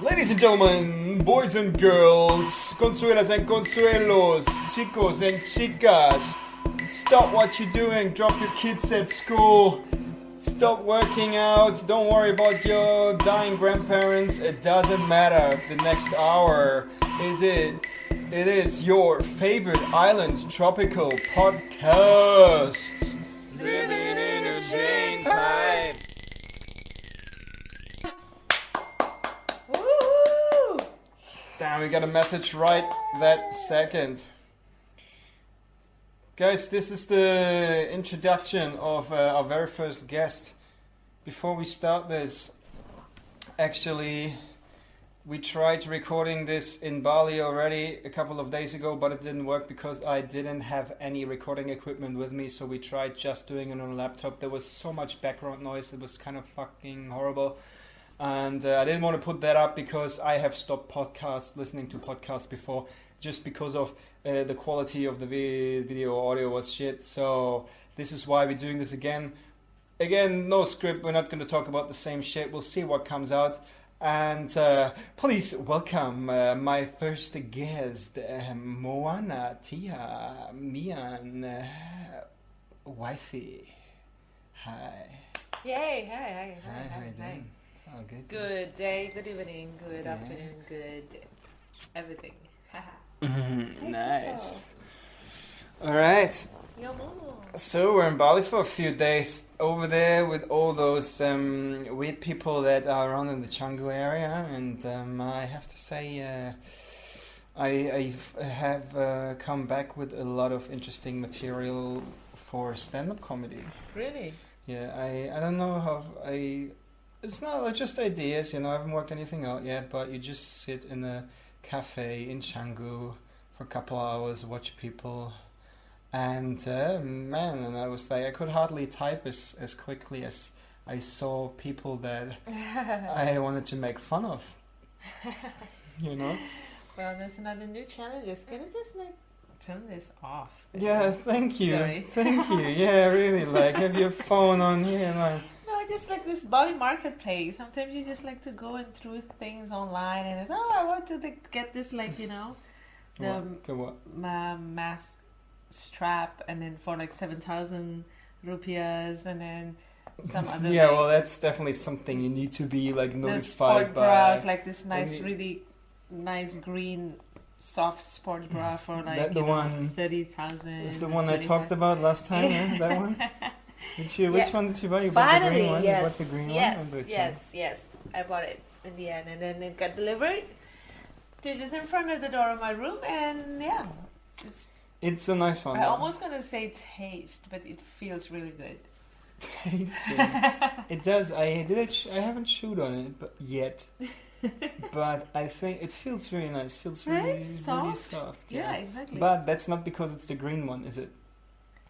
Ladies and gentlemen, boys and girls, consuelas and consuelos, chicos and chicas, stop what you're doing, drop your kids at school, stop working out, don't worry about your dying grandparents, it doesn't matter. The next hour it is your favorite island tropical podcast. Living in a drainpipe. Woohoo! Damn, we got a message right that second. Guys, this is the introduction of our very first guest. Before we start this, actually, we tried recording this in Bali already a couple of days ago, but it didn't work because I didn't have any recording equipment with me, so we tried just doing it on a laptop. There was so much background noise, it was kind of fucking horrible. And I didn't want to put that up because I have stopped listening to podcasts before, just because of the quality of the video audio was shit. So this is why we're doing this again. Again, no script, we're not going to talk about the same shit. We'll see what comes out. And please welcome my first guest, Moana Tia Mian, wifey. Hi. Yay! Hi! How you doing? Oh, good. Good day, good evening, good afternoon, good everything. Nice. All right. Yo, Momo. So we're in Bali for a few days over there with all those weird people that are around in the Canggu area, and I have to say I have come back with a lot of interesting material for stand-up comedy. Really? Yeah, I don't know how it's not like just ideas, you know, I haven't worked anything out yet, but you just sit in a cafe in Canggu for a couple of hours, watch people. And man, and I was like, I could hardly type as quickly as I saw people that I wanted to make fun of. You know? Well, there's another new challenge. Can I just turn this off? Yeah, thank you. Sorry. Thank you. Yeah, really, have your phone on here, man. No, I just like this Bali marketplace. Sometimes you just like to go and through things online, and it's I want to get this What? mask strap, and then for 7,000 rupiahs, and then some other Well, that's definitely something you need to be the notified sport by. bras, this nice, Any- really nice green soft sport bra for That the one 30,000. It's the one I talked about last time, yeah? That one? Which one did you buy? You bought the Finally, green one? yes, You bought the green yes, one? Or which yes. I bought it in the end, and then it got delivered to just in front of the door of my room, and It's a nice one. I'm almost gonna say taste, but it feels really good. Taste. It does. I haven't chewed on it yet. But I think it feels very nice. Feels really soft. Yeah, exactly. But that's not because it's the green one, is it?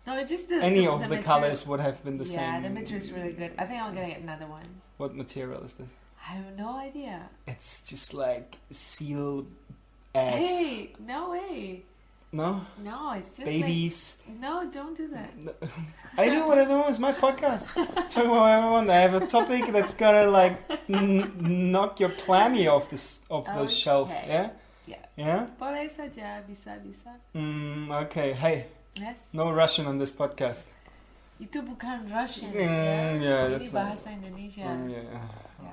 No, it's just Any of the material. colors would have been the same. Yeah, the material is really good. I think I'm gonna get another one. What material is this? I have no idea. It's just like seal ass. Hey, no way. No? No, it's just Babies. no, don't do that. I do whatever I want. It's my podcast. Talk about whatever I want. I have a topic that's gonna knock your clammy off the shelf. Yeah. Yeah. Yeah. Boleh saja, bisa. Okay. Hey, Yes. no Russian on this podcast. Itu bukan Russian. Yeah, Ini that's bahasa Indonesia. Yeah.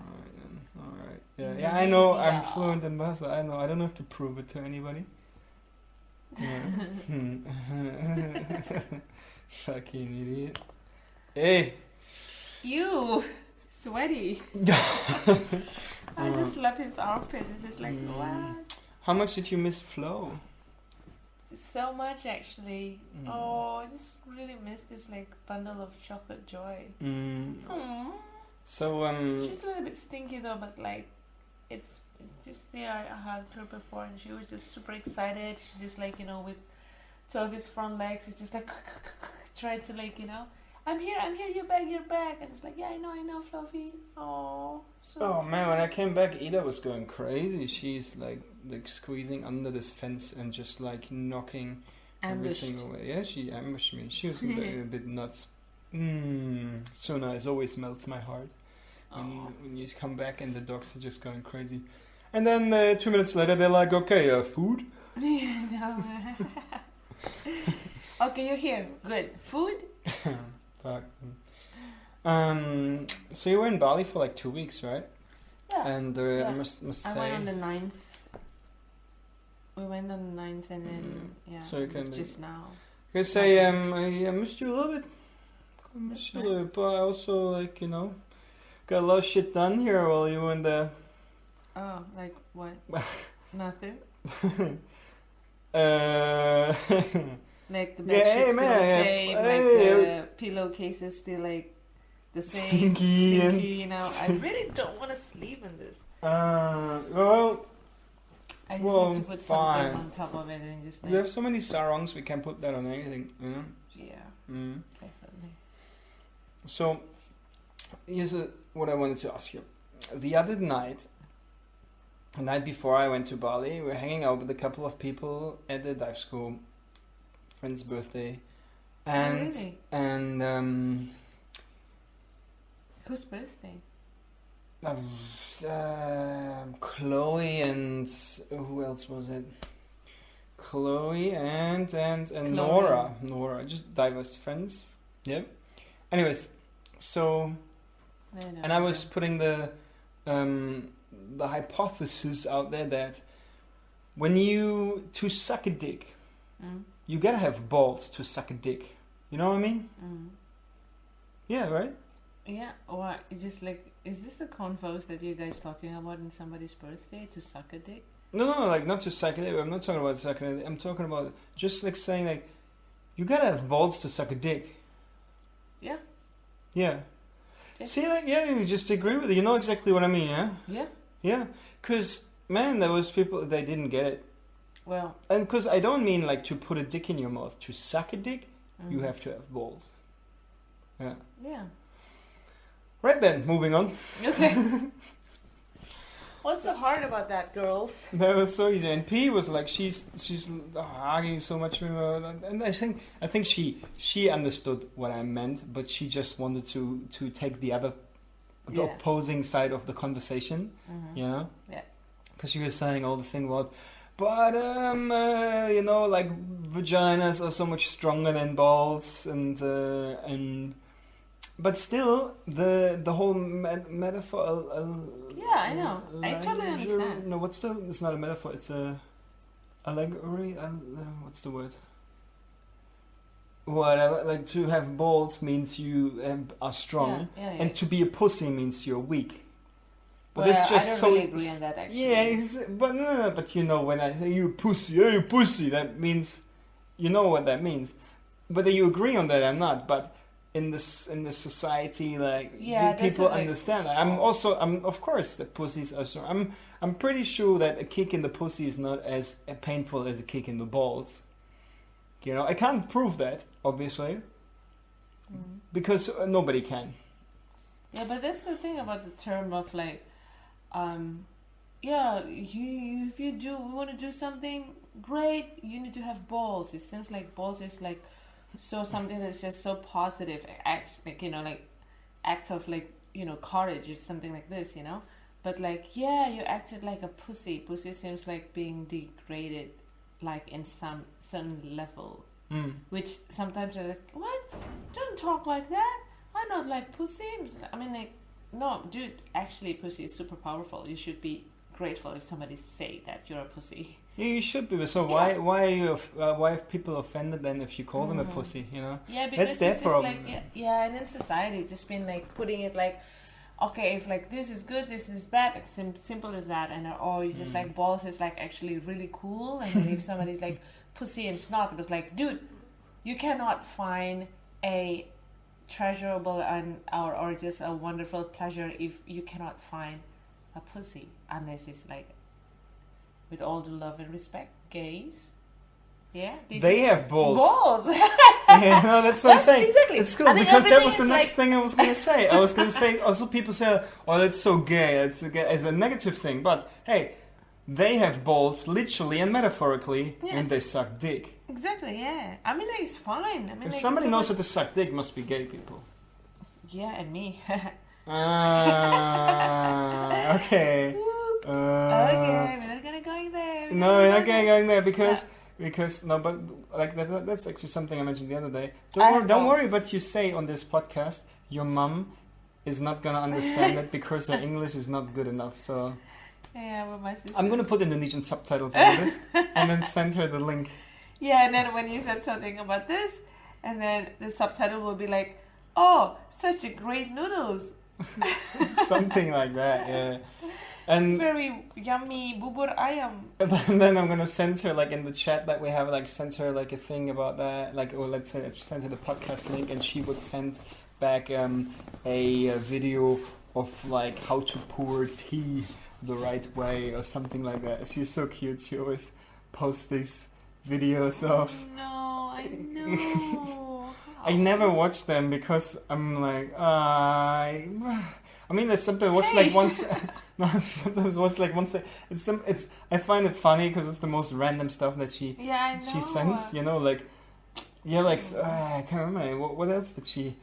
All right. Yeah. I know. I'm fluent in Bahasa. I know. I don't have to prove it to anybody. Yeah. Fucking idiot. Hey. You sweaty. I just slapped his armpit. It's just what? How much did you miss Flo? So much actually. Oh, I just really miss this bundle of chocolate joy. So She's a little bit stinky though, but it's just I hugged her before and she was just super excited. She's just with two of his front legs. It's just tried to I'm here, you're back. And it's yeah, I know, Fluffy. Oh, so oh man, when I came back, Ida was going crazy. She's like squeezing under this fence and just knocking everything away. Yeah, she ambushed me. She was a bit nuts. So nice, always melts my heart when you come back and the dogs are just going crazy. And then 2 minutes later, they're like, okay, food? Yeah, no. Okay, you're here. Good. Food? Fuck. So you were in Bali for like 2 weeks, right? Yeah. And Yeah. I must I say... went on the 9th. We went on the 9th and then, yeah, So you can just now. I say, I missed you a little bit. I missed you a That's little bit, but I also, like, got a lot of shit done here while you were in there. Oh, like what? Nothing? Like the Yeah, bedsheets hey, still man, the yeah. same, Hey, like the pillowcases still like the same. Stinky and- you know. I really don't want to sleep in this. Well, I just Well, need to put fine. something on top of it and just we like, have so many sarongs, we can put that on anything, yeah, Mm. definitely. So, here's what I wanted to ask you. The other night, the night before I went to Bali, we were hanging out with a couple of people at the dive school, friend's birthday, and Oh, really? and Whose birthday? Chloe and who else was it? Chloe and Chloe. Nora, just diverse friends. Yeah. Anyways, so I don't and I was remember. putting the hypothesis out there that when to suck a dick, Mm, you gotta have balls to suck a dick. You know what I mean? mm. Yeah, right? Yeah, or it's just like, is this the convos that you guys talking about in somebody's birthday to suck a dick? No, like not to suck a dick. I'm not talking about sucking a dick. I'm talking about just like saying like you gotta have balls to suck a dick. Yeah. Yeah. Yeah. See, like, yeah, you just agree with it. You know exactly what I mean, yeah? Yeah. Yeah. Because, man, there was people, they didn't get it. Well, And because I don't mean, like, to put a dick in your mouth. To suck a dick, you mm. have to have balls. Yeah. Yeah. Right then, moving on. Okay. What's so hard about that, girls? That was so easy. And P was like, she's arguing so much with me. And I think she understood what I meant, but she just wanted to take the Yeah. opposing side of the conversation, Mhm. you know? Yeah. Because she was saying all the thing about, but like vaginas are so much stronger than balls, and but still the whole metaphor. Yeah, I know. I totally understand. No, it's not a metaphor. It's a allegory. What's the word? Whatever. Like to have balls means you are strong, Yeah. and to be a pussy means you're weak. But Well, it's just I don't so. really agree on that, actually. Yeah, but no, but when I say you pussy, hey, you pussy, that means, you know what that means. Whether you agree on that or not, but in the society, like Yeah, that's people not, like, understand. I'm of course the pussies are strong. I'm pretty sure that a kick in the pussy is not as painful as a kick in the balls. You know, I can't prove that, obviously, Mm. because nobody can. Yeah, but that's the thing about the term of like, yeah, you if you want to do something great, you need to have balls. It seems like balls is like so something that's just so positive, act like like act of like courage or something like this, But like, yeah, you acted like a pussy. Pussy seems like being degraded, like in some certain level, which sometimes you're like, what? Don't talk like that. I'm not like pussy. I mean, like, no, dude. Actually, pussy is super powerful. You should be grateful if somebody say that you're a pussy. Yeah, you should be. So Yeah. why are you why are people offended then if you call them a Mhm. pussy? Yeah, because That's their it's just problem. like yeah, and in society, it's just been like putting it like, okay, if like this is good, this is bad, like simple as that, and or you just like balls is like actually really cool, and then if somebody like pussy and snot, it was like, dude, you cannot find a treasurable and or just a wonderful pleasure if you cannot find a pussy, unless it's like, with all the love and respect, gays. Yeah, They have balls. Balls. Yeah, no, that's what I'm saying. Exactly. It's cool I think because that was everything the is next thing I was gonna say. I was gonna say also people say, "Oh, that's so gay." It's as a negative thing, but hey, they have balls literally and metaphorically Yeah. when they suck dick. Exactly, yeah. I mean, like, it's fine. I mean, If like, somebody it's knows so how to suck dick, must be gay people. yeah, and me. Okay. Okay, going. No, we're not going there because no, but like that's actually something I mentioned the other day. Don't worry, but you say on this podcast, your mum is not gonna understand it because her English is not good enough. So Yeah, with my sister. I'm gonna put Indonesian subtitles on this and then send her the link. Yeah, and then when you said something about this, and then the subtitle will be like, "Oh, such a great noodles." Something like that, yeah. And Very yummy bubur ayam. and then I'm gonna send her like in the chat that we have, like send her like a thing about that, like, or let's say send her the podcast link, and she would send back a video of like how to pour tea the right way or something like that. She's so cute. She always posts these videos of. No, I know. I never watch them because I'm like, I mean, I sometimes watch like once. No, I sometimes watch like once. It's. I find it funny because it's the most random stuff that she sends. You know, like, yeah, like I can't remember what else did she.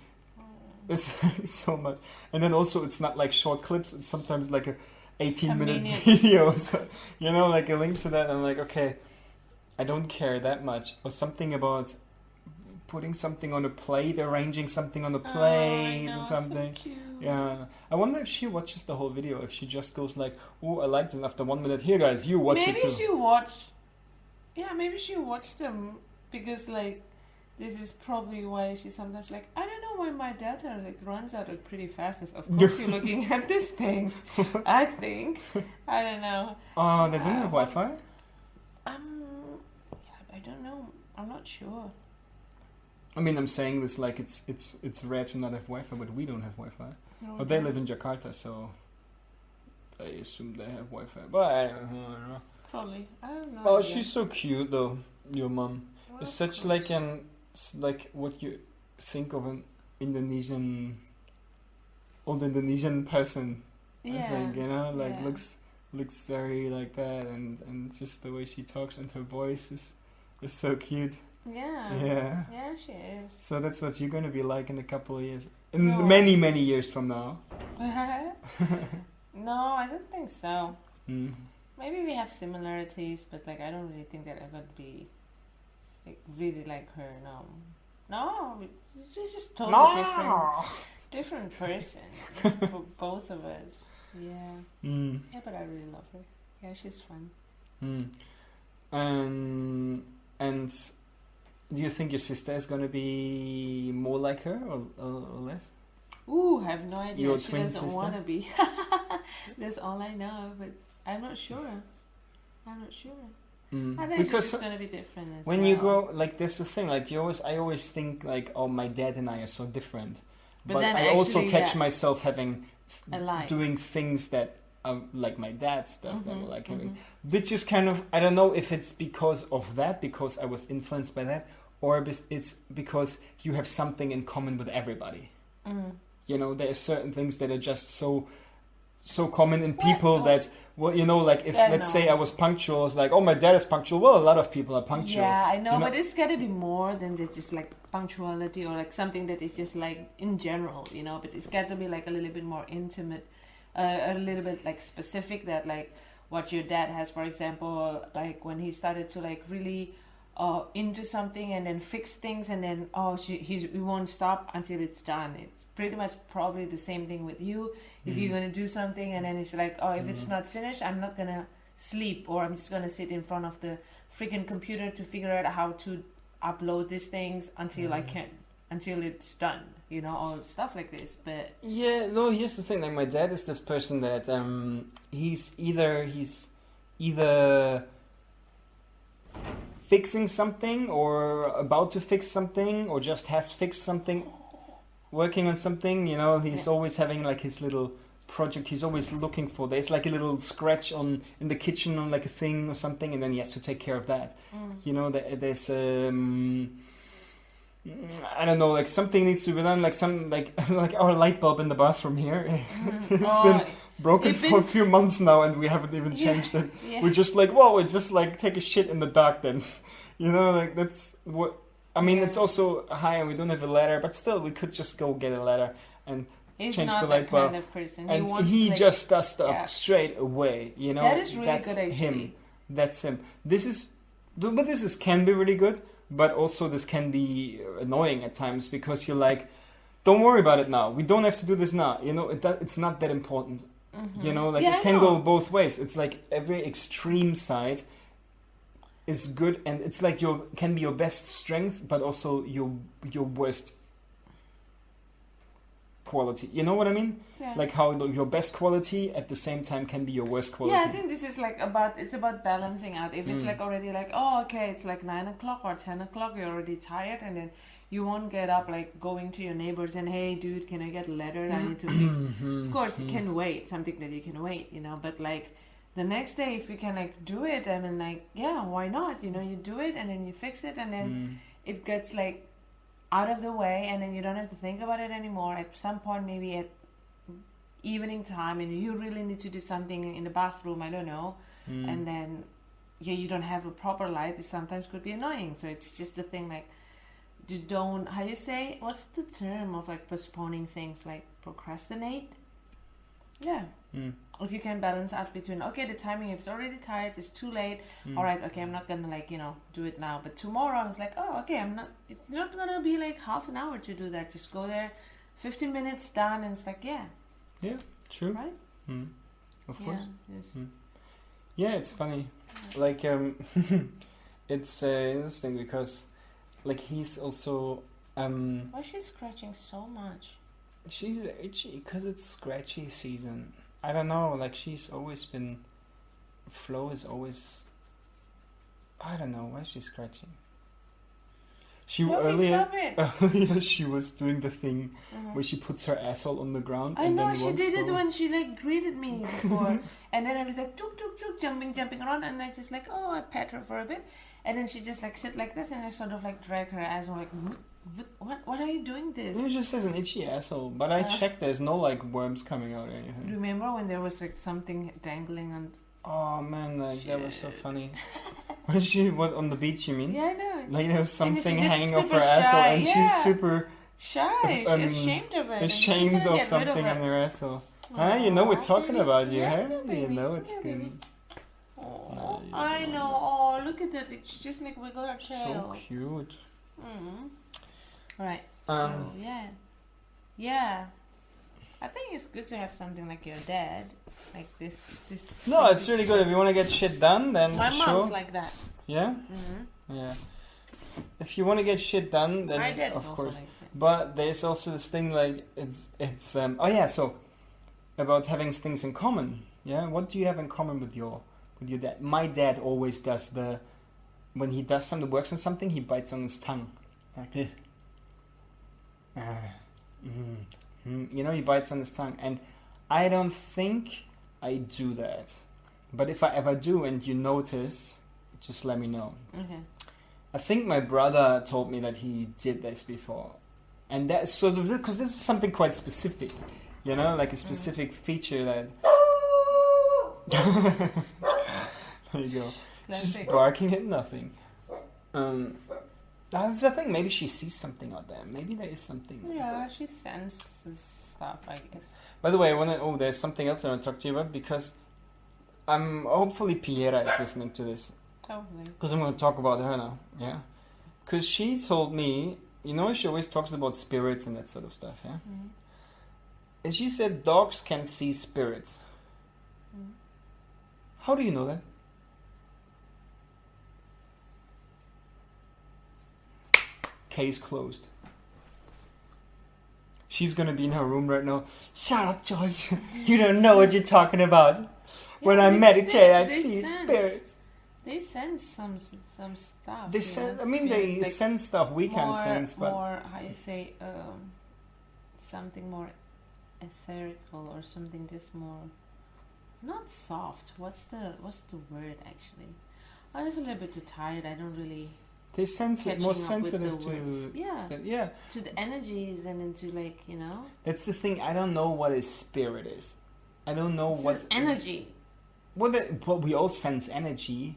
It's so much, and then also it's not like short clips. It's sometimes like a 18-minute video. So, you know, like a link to that. I'm like, okay, I don't care that much, or something about putting something on a plate, arranging something on a plate, or something. So cute. Yeah, I wonder if she watches the whole video. If she just goes like, "Oh, I like this." After 1 minute, here, guys, you watch it too. Maybe she watched. Yeah, maybe she watched them because like this is probably why she sometimes like, I don't know why my data like runs out like pretty fast. Of course, you're looking at these things. I think. I don't know. Oh, they don't have Wi-Fi. Yeah, I don't know. I'm not sure. I mean, I'm saying this like it's rare to not have Wi-Fi, but we don't have Wi-Fi. No, But they live in Jakarta, so I assume they have Wi-Fi. But I don't know. Probably. I don't know. Oh, she's so cute though. Your mom is such cool. like what you think of an Indonesian old Indonesian person. Yeah. I think, you know, like Yeah. looks very like that, and just the way she talks and her voice is so cute. Yeah. Yeah. Yeah, she is. So that's what you're gonna be like in a couple of years, in No. many years from now. No, I don't think so. Mm. Maybe we have similarities, but like I don't really think that I would be like really like her. No, she's just totally different person for both of us. Yeah, Mm. yeah, but I really love her. Yeah, she's fun. Mm. And do you think your sister is gonna be more like her or less? Ooh, I have no idea. Your She twin doesn't sister? want to be. That's all I know, but I'm not sure. Mm. I think Because she's gonna be different as when well. you grow, like that's the thing. Like I always think like, oh, my dad and I are so different. But then I also actually, catch yeah, myself having alike. doing things that like my dad does that Mhm, I like having, mhm. which is kind of, I don't know if it's because of that, because I was influenced by that, or it's because you have something in common with everybody. Mm. You know, there are certain things that are just so common in people What? that, well, you know, like if Yeah, let's no. say I was punctual, it's like, oh, my dad is punctual. Well, a lot of people are punctual. Yeah, I know, you know? but it's gotta be more than just like punctuality or like something that is just like in general, you know. But it's got to be like a little bit more intimate, a little bit like specific. That like what your dad has, for example, like when he started to like really into something and then fix things and then he won't stop until it's done. It's pretty much probably the same thing with you. If you're gonna do something and then it's like, if it's not finished, I'm not gonna sleep, or I'm just gonna sit in front of the freaking computer to figure out how to upload these things until I can, until it's done, you know, all stuff like this. But Yeah, no, here's the thing. Like, my dad is this person that he's either fixing something or about to fix something or just has fixed something, working on something, you know. He's always having like his little project. He's always looking for, there's like a little scratch in the kitchen on like a thing or something, and then he has to take care of that. You know, there's I don't know, like something needs to be done, like some like our light bulb in the bathroom here. It's been broken for a few months now, and we haven't even changed it. Yeah. We're just like, well, we just like take a shit in the dark then. You know, like that's what I mean. It's also high, and we don't have a ladder, but still, we could just go get a ladder and he's change not the that light bulb. kind of person. And wants he like, just does stuff straight away. You know, that is really that's good actually. him. That's but this can be really good, but also this can be annoying at times because you're like, don't worry about it now. We don't have to do this now. You know, it's not that important. You know, like Yeah, it can go both ways. It's like every extreme side is good, and it's like can be your best strength, but also your worst quality. You know what I mean? Yeah. Like how your best quality at the same time can be your worst quality. Yeah, I think this is like it's about balancing out. If it's like already like, oh, okay, it's like 9 o'clock or 10 o'clock, you're already tired, and then you won't get up like going to your neighbors and, hey, dude, can I get a letter? I need to fix. Of course, it can wait, something that you can wait, you know, but like the next day, if you can like do it, I mean, like, yeah, why not? You know, you do it and then you fix it, and then it gets like out of the way, and then you don't have to think about it anymore. At some point, maybe at evening time, and you really need to do something in the bathroom, I don't know, and then you don't have a proper light. It sometimes could be annoying. So it's just the thing, like, you don't, how you say, what's the term of like postponing things, like procrastinate? Yeah. If you can balance out between, okay, the timing, if it's already tired, it's too late, all right, okay, I'm not gonna like, you know, do it now, but tomorrow I was like, oh, okay, it's not gonna be like half an hour to do that, just go there, 15 minutes done, and it's like, yeah, true, right? Of course. Yes. Yeah, it's funny, like it's interesting because like he's also why is she scratching so much? she's itchy because it's scratchy season. I don't know, like she's always been, Flo is always, I don't know, why is she scratching? She Stop it. earlier she was doing the thing where she puts her asshole on the ground. I and know, then she did it when she like greeted me before, and then I was like tuk tuk tuk, jumping around, and I just like, oh, I pet her for a bit, and then she just like sit like this, and I sort of like drag her asshole like, what are you doing this? It just says an itchy asshole, but I checked, there's no like worms coming out or anything. Remember when there was like something dangling on? Oh man, like that was so funny. When she on the beach, you mean? Yeah, I know. Like there was something she's just hanging off super her asshole, shy, and she's super shy, ashamed of it. ashamed of something on her asshole. Huh? You know we're talking about you, yeah, huh? baby. You know it's Yeah, good. baby. Oh, No, you I don't. know. Oh, look at that. She just like wiggle her So tail. cute. Right. So yeah. I think it's good to have something like your dad, like this. No, it's really good. If you want to get shit done, then My sure. mom's like that. Yeah? Yeah. If you want to get shit done, then My dad's of also course. like that. But there's also this thing like oh yeah, so about having things in common. Yeah, what do you have in common with your dad? My dad always does when he does something, works on something, he bites on his tongue. Okay. You know, he bites on his tongue, and I don't think I do that. But if I ever do, and you notice, just let me know. Okay. I think my brother told me that he did this before, and that's sort of because this is something quite specific, you know, like a specific feature that. There you go. She's Classic. barking at nothing. That's the thing. Maybe she sees something out there. Maybe there is something. Yeah, she senses stuff, I guess. By the way, there's something else I want to talk to you about because hopefully Piera is listening to this. Totally. Because I'm going to talk about her now, yeah? Because she told me, you know, she always talks about spirits and that sort of stuff, yeah? And she said dogs can see spirits. How do you know that? Case closed. She's going to be in her room right now. Shut up, George. You don't know what you're talking about. When I because meditate, I they see sense. spirits. They sense some stuff. They you sense. know, I mean, they spirits, like sense stuff we can't sense, but more, how you say, something more etherical or something just more, not soft. What's the word actually? I'm just a little bit too tired. I don't really. they sense it more catching up with the sensitive to. words. Yeah. Yeah, To the energies and into like, you know. that's the thing. I don't know what a spirit is. I don't know It's what an energy. But we all sense energy.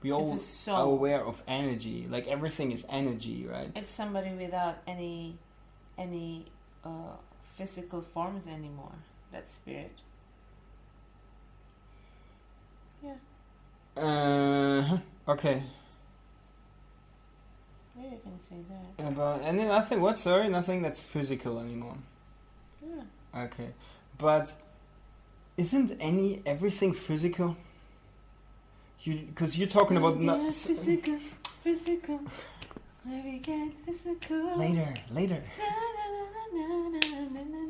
We all It's a soul. are aware of energy. Like everything is energy, right? It's somebody without any physical forms anymore. That spirit. Yeah. Okay. Yeah, you can say that. But and then nothing. What? Sorry, nothing that's physical anymore. Yeah. Okay, but isn't everything physical? Because you're talking about Yeah, physical, physical. Maybe get physical. later. Na, na, na, na, na, na, na,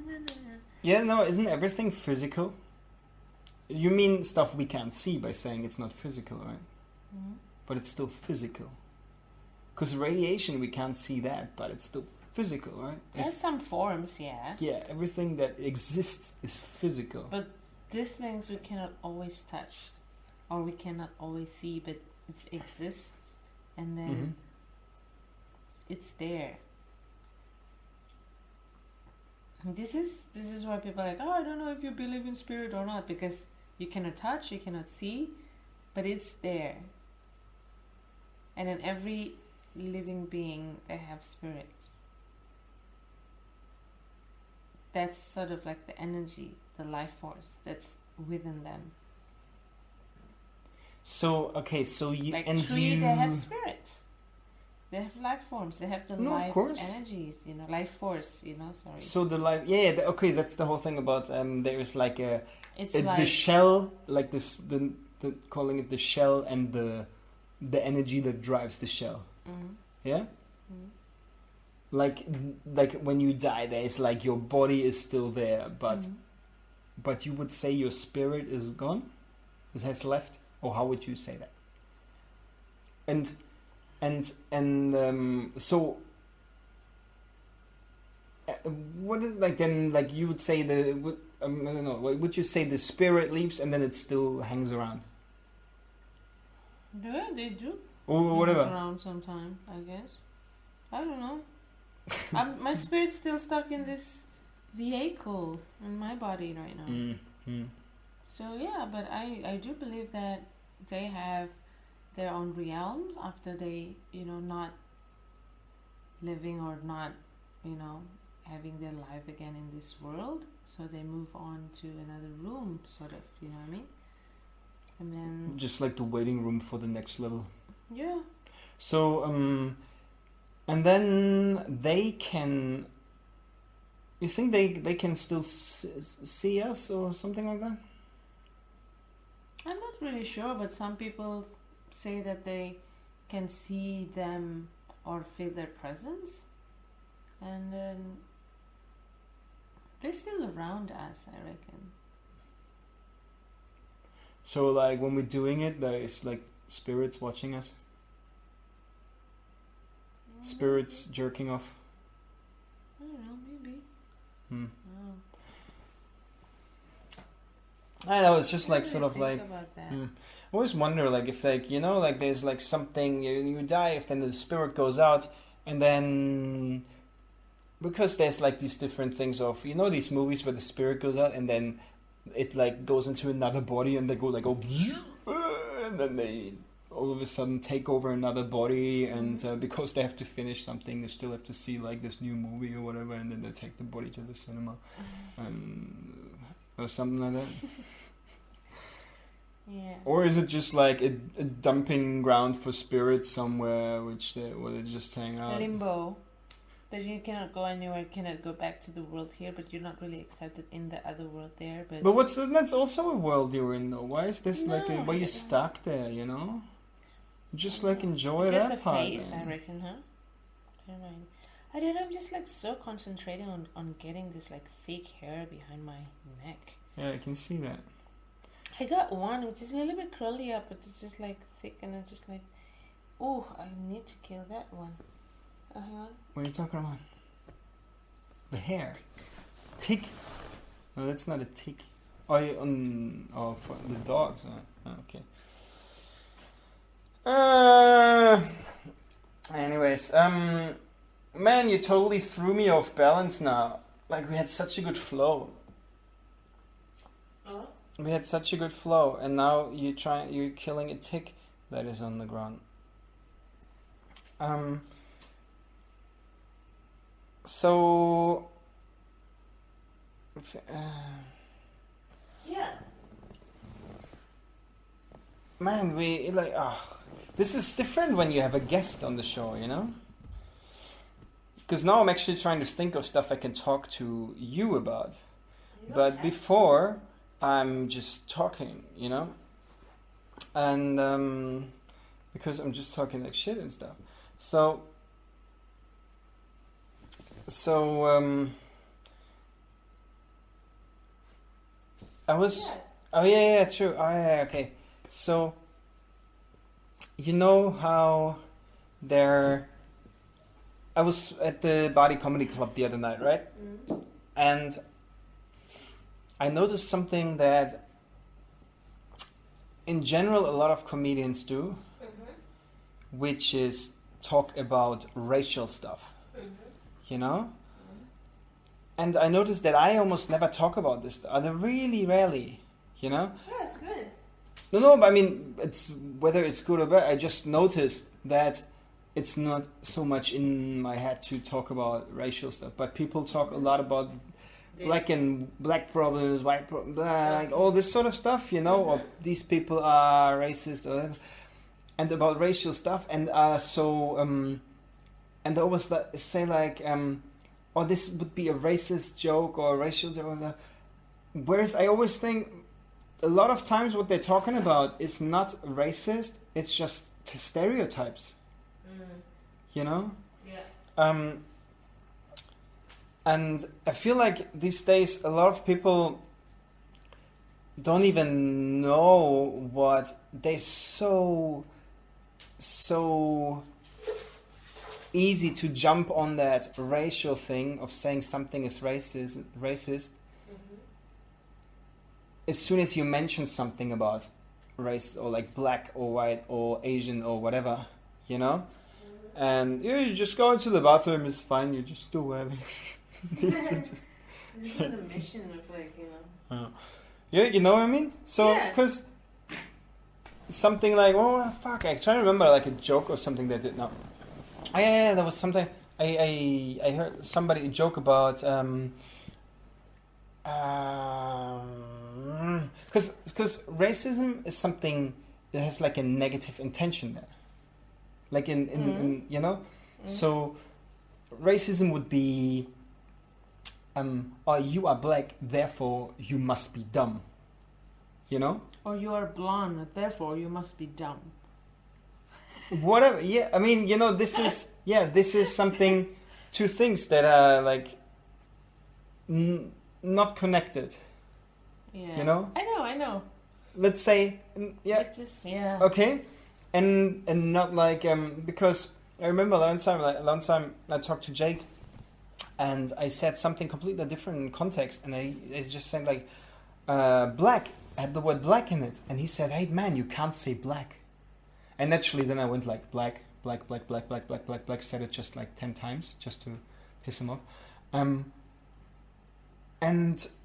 na, na. Yeah, no, isn't everything physical? You mean stuff we can't see by saying it's not physical, right? Mhm. But it's still physical. Because radiation, we can't see that, but it's still physical, right? There's some forms, yeah. Yeah, everything that exists is physical. But these things we cannot always touch, or we cannot always see, but it exists, and then Mhm. it's there. And this is why people are like, oh, I don't know if you believe in spirit or not, because you cannot touch, you cannot see, but it's there. And in every living being, they have spirits. That's sort of like the energy, the life force that's within them. So, okay, so you... Like and tree, you... they have spirits. They have life forms. They have the No, of life course. energies, you know, life force, you know, sorry. So the life... Yeah, okay, that's the whole thing about... there is like It's the like... shell, like this, the calling it the shell and the energy that drives the shell. Mhm. Yeah? Mhm. Like when you die, there's like your body is still there, but Mhm. but you would say your spirit is gone, it has left, or how would you say that? So what is like then? Like you would say I don't know. Would you say the spirit leaves and then it still hangs around, Yeah, they do. or Moves whatever? around sometime, I guess. I don't know. My spirit's still stuck in this vehicle in my body right now. Mm-hmm. So yeah, but I do believe that they have their own realms after they, you know, not living or not, you know, having their life again in this world. So they move on to another room, sort of, you know what I mean? And then Just like the waiting room for the next level. yeah. So, and then they can. You think they can still see us or something like that? I'm not really sure, but some people say that they can see them or feel their presence, and then they're still around us, I reckon. So, like when we're doing it, there's like spirits watching us. Spirits jerking off. I don't know, maybe. Hmm. Oh. I know, it's just I like didn't sort of really like. think about that. I always wonder, like if like you know, like there's like something you die, if then the spirit goes out, and then because there's like these different things of these movies where the spirit goes out and then it like goes into another body and they go like and then they all of a sudden take over another body and because they have to finish something, they still have to see like this new movie or whatever, and then they take the body to the cinema, or something like that. Yeah. Or is it just like a dumping ground for spirits somewhere, where they just hang out? Limbo. That you cannot go anywhere, cannot go back to the world here, but you're not really accepted in the other world there. But That's also a world you're in, though. Why is this No, why I you don't- stuck there? You know, just I like don't know. enjoy It's that just a part. phase, I then. reckon, huh? I don't know. I don't know. I'm just like so concentrating on getting this like thick hair behind my neck. Yeah, I can see that. I got one which is a little bit curly up, but it's just like thick, and I'm just like, oh, I need to kill that one. Hang on. What are you talking about? The hair. Tick. No, that's not a tick. For the dogs. Okay. Anyways, man, you totally threw me off balance now. Like we had such a good flow. Oh. We had such a good flow, and now you're killing a tick that is on the ground. So. Yeah. man, we like, this is different when you have a guest on the show, you know? Because now I'm actually trying to think of stuff I can talk to you about. But before, I'm just talking, you know? And because I'm just talking like shit and stuff. So I was... Yes. Oh, yeah, true. Oh, yeah, okay. So, you know how I was at the Body Comedy Club the other night, right? Mm. And I noticed something that in general a lot of comedians do, which is talk about racial stuff, you know? And I noticed that I almost never talk about this stuff. Really rarely, you know? Yeah, it's good. No, but I mean, it's whether it's good or bad. I just noticed that it's not so much in my head to talk about racial stuff, but people talk a lot about black problems, white problems, like all this sort of stuff, you know, or these people are racist, or and about racial stuff, and and they always say like, oh, this would be a racist joke or a racial joke. Whereas I always think a lot of times what they're talking about is not racist, it's just stereotypes. You know? Yeah. And I feel like these days a lot of people don't even know what they so easy to jump on that racial thing of saying something is racist. As soon as you mention something about race or like black or white or Asian or whatever, you know, and you just go into the bathroom, it's fine, you just do whatever you need to do. This is a mission of like, you know. Yeah, you know what I mean? So, Yeah. because something like, oh fuck, I try to remember like a joke or something that did not. Oh yeah, there was something I heard somebody joke about because racism is something that has like a negative intention there, like in you know, so racism would be oh, you are black, therefore you must be dumb, you know, Or you are blonde, therefore you must be dumb. whatever. Yeah, I mean, you know, this is something, two things that are like not connected. Yeah. You know? I know. Let's say, yeah, It's just, yeah. okay, and not like because I remember a long time I talked to Jake, and I said something completely different in context, and I just said like black, had the word black in it, and he said, hey man, you can't say black, and naturally then I went like black, said it just like 10 times just to piss him off, and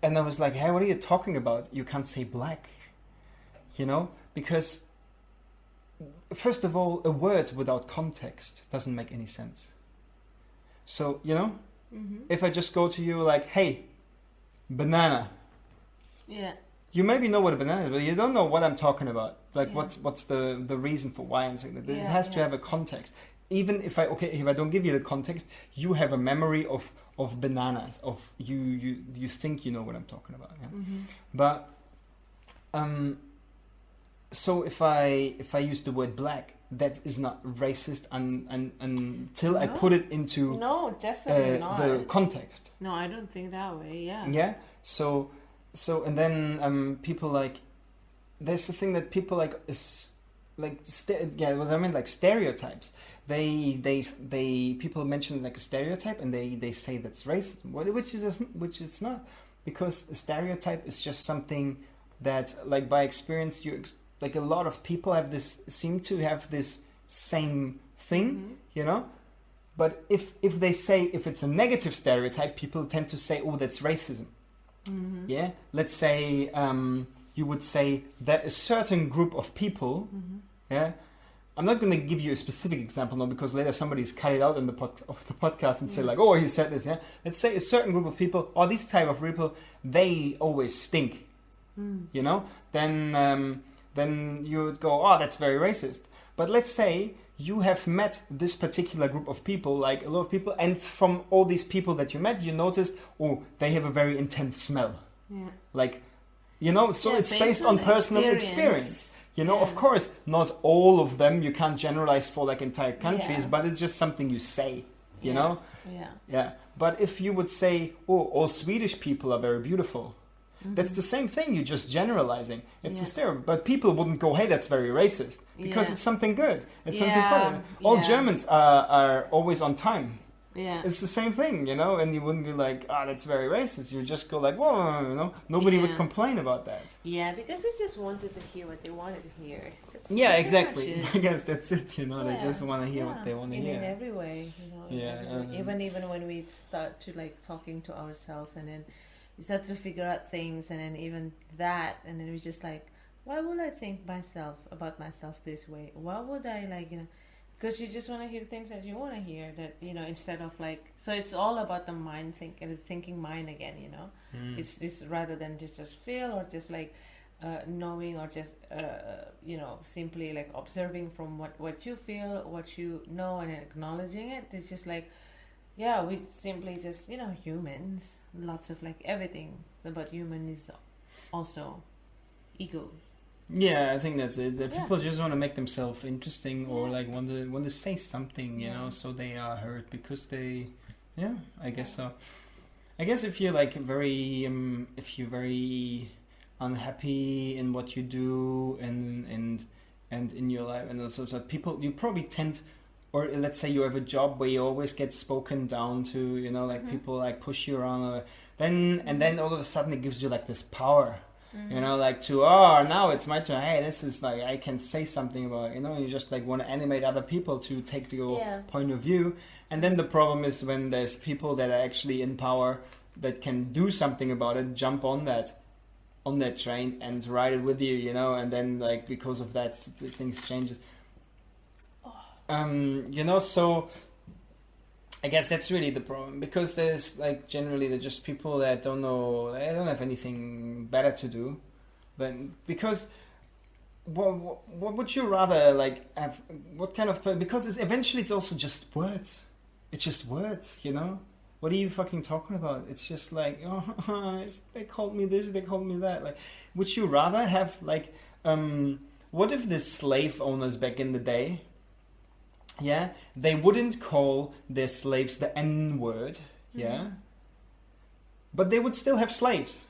I was like, hey, what are you talking about? You can't say black, you know, because first of all, a word without context doesn't make any sense. So, you know, if I just go to you like, hey, banana. Yeah. You maybe know what a banana is, but you don't know what I'm talking about. Like, Yeah. what's the reason for why I'm saying that? It Yeah, has to yeah. have a context. Even if I don't give you the context, you have a memory of bananas. Of you think you know what I'm talking about. Yeah? But so if I use the word black, that is not racist until I No. put it into No, definitely not. the context. No, I don't think that way, yeah. Yeah. So and then people like, there's the thing that people like is like what I mean, like stereotypes. They people mention like a stereotype and they say that's racism, which it's not, because a stereotype is just something that, like, by experience like a lot of people seem to have this same thing, you know. But if they say, if it's a negative stereotype, people tend to say, oh, that's racism. Yeah, let's say you would say that a certain group of people, yeah, I'm not going to give you a specific example now, because later somebody's cut it out in the podcast and say like, oh, he said this. Yeah, let's say a certain group of people, or this type of people, they always stink. You know, then then you would go, oh, that's very racist. But let's say you have met this particular group of people, like a lot of people, and from all these people that you met, you noticed, oh, they have a very intense smell. Yeah. Like, you know, so Yeah, it's based on personal experience. You know, Yeah. of course, not all of them, you can't generalize for like entire countries, Yeah. but it's just something you say, you Yeah. know? Yeah. Yeah. But if you would say, oh, all Swedish people are very beautiful, that's the same thing, you're just generalizing. It's a Yeah. stereotype. But people wouldn't go, hey, that's very racist, because Yeah. it's something good. It's something Yeah, positive. All yeah. Germans are always on time. Yeah. It's the same thing, you know, and you wouldn't be like, ah, that's very racist. You just go like, whoa, you know, nobody would Yeah. complain about that. Yeah, because they just wanted to hear what they wanted to hear. That's Yeah, pretty exactly. much I it. guess that's it, you know, they Yeah. just want to hear what they want to in hear. every way, you know. Yeah, Even when we start to like talking to ourselves, and then we start to figure out things, and then even that, and then we just like, why would I think about myself this way? Why would I like, you know? Because you just want to hear things that you want to hear, that, you know, instead of like, so it's all about the mind thinking mind again, you know. It's rather than just feel, or just like knowing, or just you know, simply like observing from what you feel, what you know, and acknowledging it. It's just like, yeah, we simply just, you know, humans, lots of like everything about human is also egos. Yeah, I think that's it. That Yeah. people just want to make themselves interesting, or Yeah. like want to say something, you Yeah. know, so they are heard because they, yeah, I guess so. I guess if you're like if you're very unhappy in what you do and in your life, and also so people, you probably tend, or let's say you have a job where you always get spoken down to, you know, like people like push you around, then all of a sudden it gives you like this power. You know, like to, oh, now it's my turn. Hey, this is like, I can say something about it. You know, you just like want to animate other people to take your Yeah. point of view. And then the problem is when there's people that are actually in power that can do something about it, jump on that train and ride it with you, you know, and then like because of that, things changes. You know, so I guess that's really the problem, because there's like generally they're just people that don't know, they don't have anything better to do, then because what would you rather like have? What kind of, because eventually it's also just words. It's just words, you know. What are you fucking talking about? It's just like, oh, they called me this, they called me that. Like, would you rather have like, what if the slave owners back in the day? Yeah, they wouldn't call their slaves the N-word, yeah? But they would still have slaves.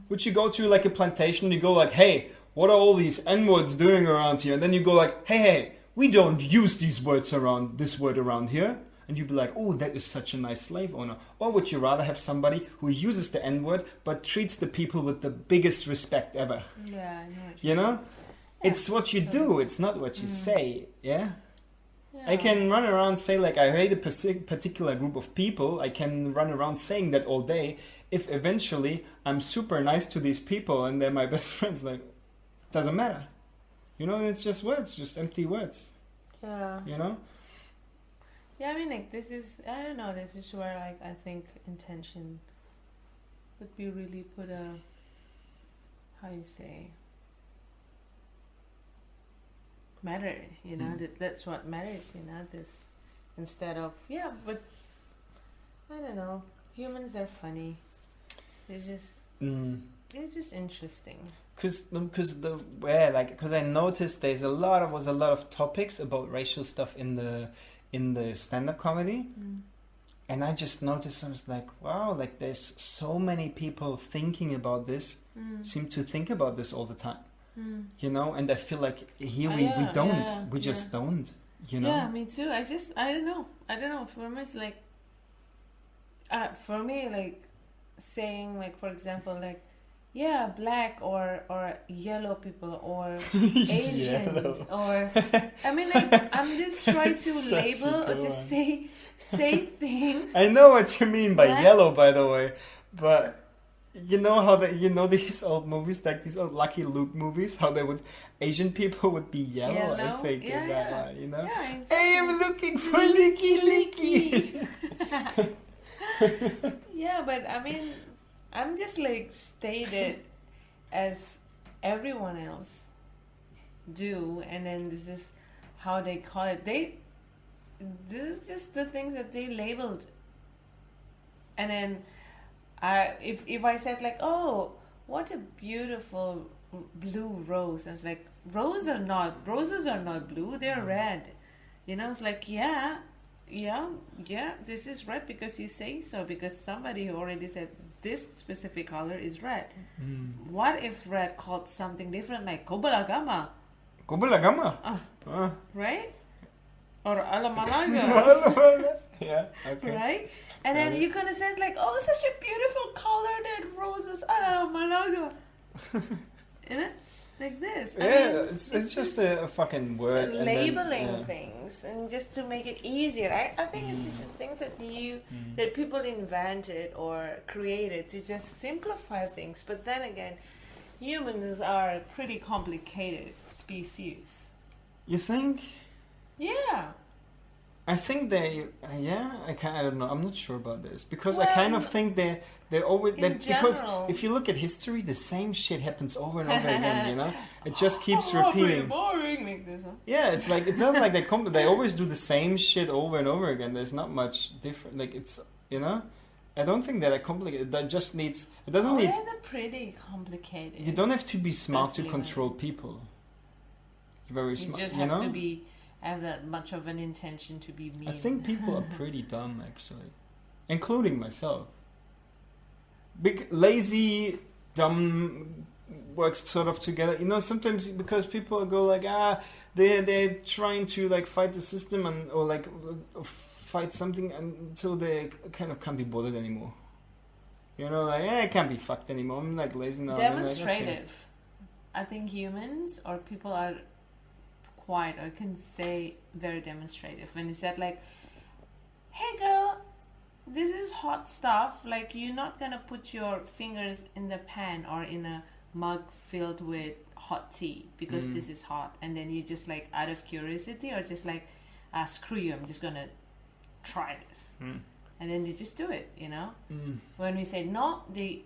Would you go to like a plantation and you go like, hey, what are all these N-words doing around here? And then you go like, hey, we don't use this word around here. And you'd be like, oh, that is such a nice slave owner. Or would you rather have somebody who uses the N-word but treats the people with the biggest respect ever? Yeah, I know. You know? Yeah, It's what you do, it's not what you say, yeah? Yeah. I can run around say like I hate a particular group of people. I can run around saying that all day. If eventually I'm super nice to these people and they're my best friends, like, doesn't matter. You know, it's just words, just empty words. Yeah. You know? Yeah, I mean, like, this is, I don't know, this is where, like, I think intention would be really put a, how you say, matter, you know, that's what matters, you know, this, instead of, yeah, but, I don't know, humans are funny, they're just interesting. Because I noticed there's a lot of topics about racial stuff in the stand-up comedy, and I just noticed, I was like, wow, like there's so many people thinking about this, seem to think about this all the time, you know, and I feel like here we don't, we just don't, you know. Yeah, me too. I don't know. For me, it's like, saying, like, for example, like, yeah, black or yellow people or Asians or, I mean, like, I'm just trying to label or just say things. I know what you mean by Black. yellow, by the way, but you know how these old movies, like these old Lucky Luke movies, how Asian people would be yellow. I think, in that one, you know. Yeah, exactly. Hey, I'm looking for Licky Licky. Yeah, but I mean, I'm just like stated as everyone else. do, and then this is how they call it. This is just the things that they labeled. And then if I said like, oh, what a beautiful blue rose, and it's like, roses are not blue, they're red. You know, it's like, yeah, this is red because you say so, because somebody already said this specific color is red. What if red called something different, like kobalagama? Right? Or alamalaga. Yeah, okay. Right? And then you could have said like, oh, such a beautiful color, that roses, alamalaga. You know? Like this. Yeah, I mean, it's just a fucking word. Labeling things, and just to make it easier. I think it's just a thing that that people invented or created to just simplify things. But then again, humans are a pretty complicated species. You think? Yeah. I think I don't know. I'm not sure about this, because I kind of think they're always because if you look at history, the same shit happens over and over again. You know, it just keeps repeating. Boring like this. Huh? Yeah, it's like it's not like they always do the same shit over and over again. There's not much different. Like it's, you know, I don't think that complicated. That just needs. It doesn't need. They're pretty complicated. You don't have to be smart to control people. You're very smart. You just have to have that much of an intention to be mean. I think people are pretty dumb, actually, including myself. Big, lazy, dumb works sort of together. You know, sometimes because people go like, they're trying to like fight the system or like fight something until they kind of can't be bothered anymore. You know, like, I can't be fucked anymore. I'm like lazy now. Demonstrative. Like, okay. I think humans or people are quite, or can say very demonstrative. When you said like, hey girl, this is hot stuff, like you're not gonna put your fingers in the pan or in a mug filled with hot tea because this is hot, and then you just like out of curiosity or just like, screw you, I'm just gonna try this, and then you just do it, you know. When we say no, they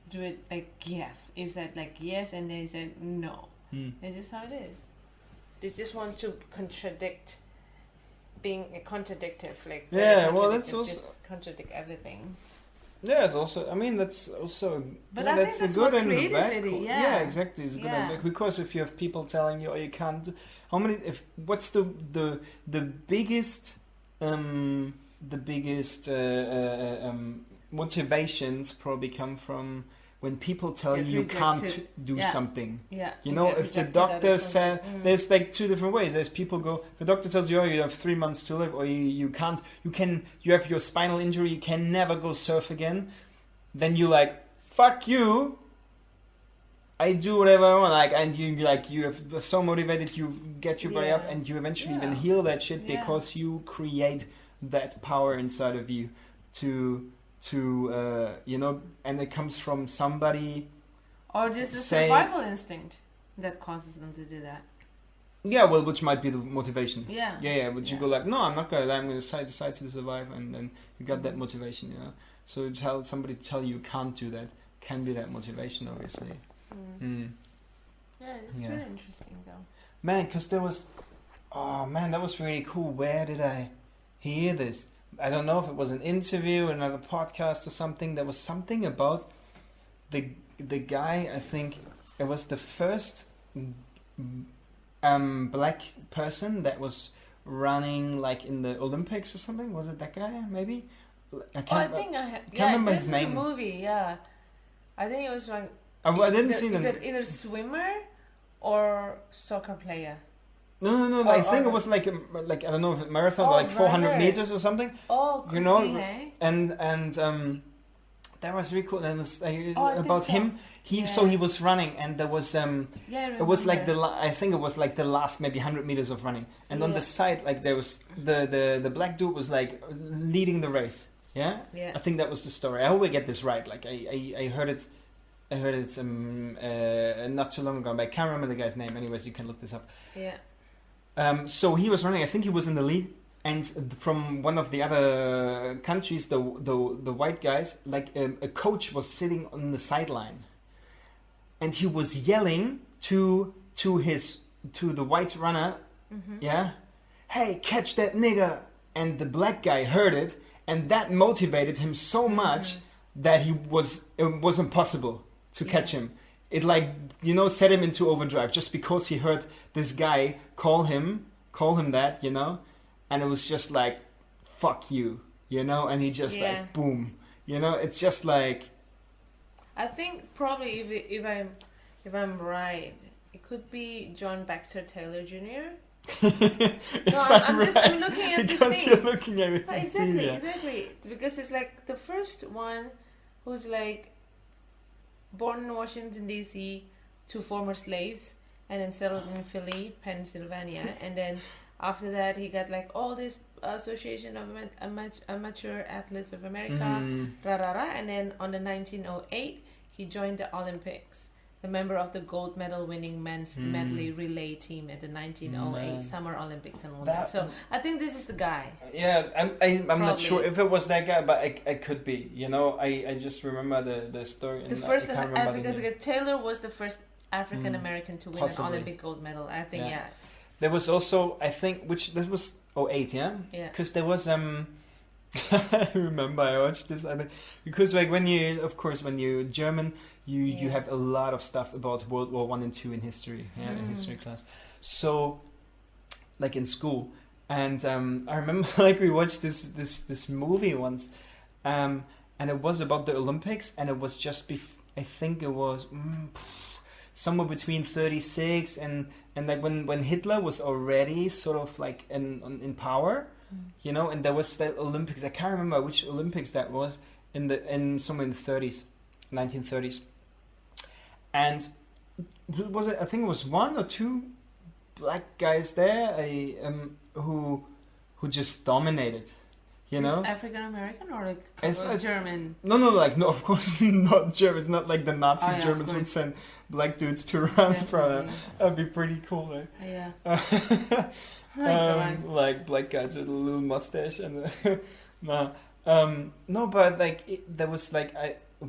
do it like yes. If you said like yes and they said no, it's just how it is. They just want to contradict, being a contradictive, like that's also just contradict everything. Yeah, it's also. I mean, that's also. But I think that's a good what and a bad. creativity. Yeah, exactly. It's good and bad, because if you have people telling you, "Oh, you can't," how many? What's the biggest motivations probably come from when people tell you can't do something. Yeah. You know, if the doctor said, there's like two different ways. There's people go, the doctor tells you, oh, you have 3 months to live, or you have your spinal injury, you can never go surf again. Then you like, fuck you, I do whatever I want, like, and you have so motivated, you get your body up, and you eventually even heal that shit because you create that power inside of you to you know, and it comes from somebody, or just a survival instinct that causes them to do that. Yeah, well, which might be the motivation. But you go like, no, I'm not gonna. I'm gonna decide to survive, and then you got that motivation, you know. So somebody tell you can't do that can be that motivation, obviously. Yeah, it's really interesting though. Man, because that was really cool. Where did I hear this? I don't know if it was an interview, another podcast or something. There was something about the guy, I think it was the first black person that was running like in the Olympics or something. Was it that guy, maybe? I can't remember his name. It's a movie, yeah. I think it was like... I didn't see them. Either swimmer or soccer player. No. I think it was like I don't know if it marathon, like 400 meters or something. Oh, cool. You know, and that was really cool. And it was about him. He was running, and there was it was like I think it was like the last maybe 100 meters of running, and on the side like there was the black dude was like leading the race. Yeah. I think that was the story. I hope I get this right. Like I heard it. Not too long ago, but I can't remember the guy's name. Anyways, you can look this up. Yeah. So he was running. I think he was in the lead, and from one of the other countries, the white guys, like a coach was sitting on the sideline, and he was yelling to his to the white runner, Mm-hmm. yeah, hey, catch that nigger. And the black guy heard it, and that motivated him so much that it was impossible to catch him. It like, you know, set him into overdrive just because he heard this guy call him that, you know, and it was just like, fuck you, you know, and he just like boom, you know, it's just like. I think probably if I'm right, it could be John Baxter Taylor Jr. I'm looking at because this you're thing. looking at it. Exactly. Because it's like the first one who's like born in Washington D.C. to former slaves and then settled in Philly, Pennsylvania, and then after that he got like all this Association of Amateur Athletes of America, and then on the 1908 he joined the Olympics. The member of the gold medal winning men's medley relay team at the 1908 Summer Olympics in London. So I think this is the guy. Yeah, I'm not sure if it was that guy, but it could be. You know, I just remember the story. The first African, because Taylor was the first African American to win an Olympic gold medal. I think, There was also, I think, this was 08, yeah? Yeah. Because there was I remember I watched this. I think, because like when you're German, you have a lot of stuff about World War One and Two in history, in history class. So, like in school, and I remember like we watched this movie once, and it was about the Olympics, and it was just I think it was somewhere between 36 and like when Hitler was already sort of like in power. You know, and there was the Olympics. I can't remember which Olympics that was in somewhere in the 30s, 1930s. And was it? I think it was one or two black guys there, who just dominated. You know, African American or like German? No, like no, of course not German. It's not like the Nazi Germans would send black dudes to run from them. That'd be pretty cool, eh? Yeah. Like black guys with a little mustache and no, but like there was like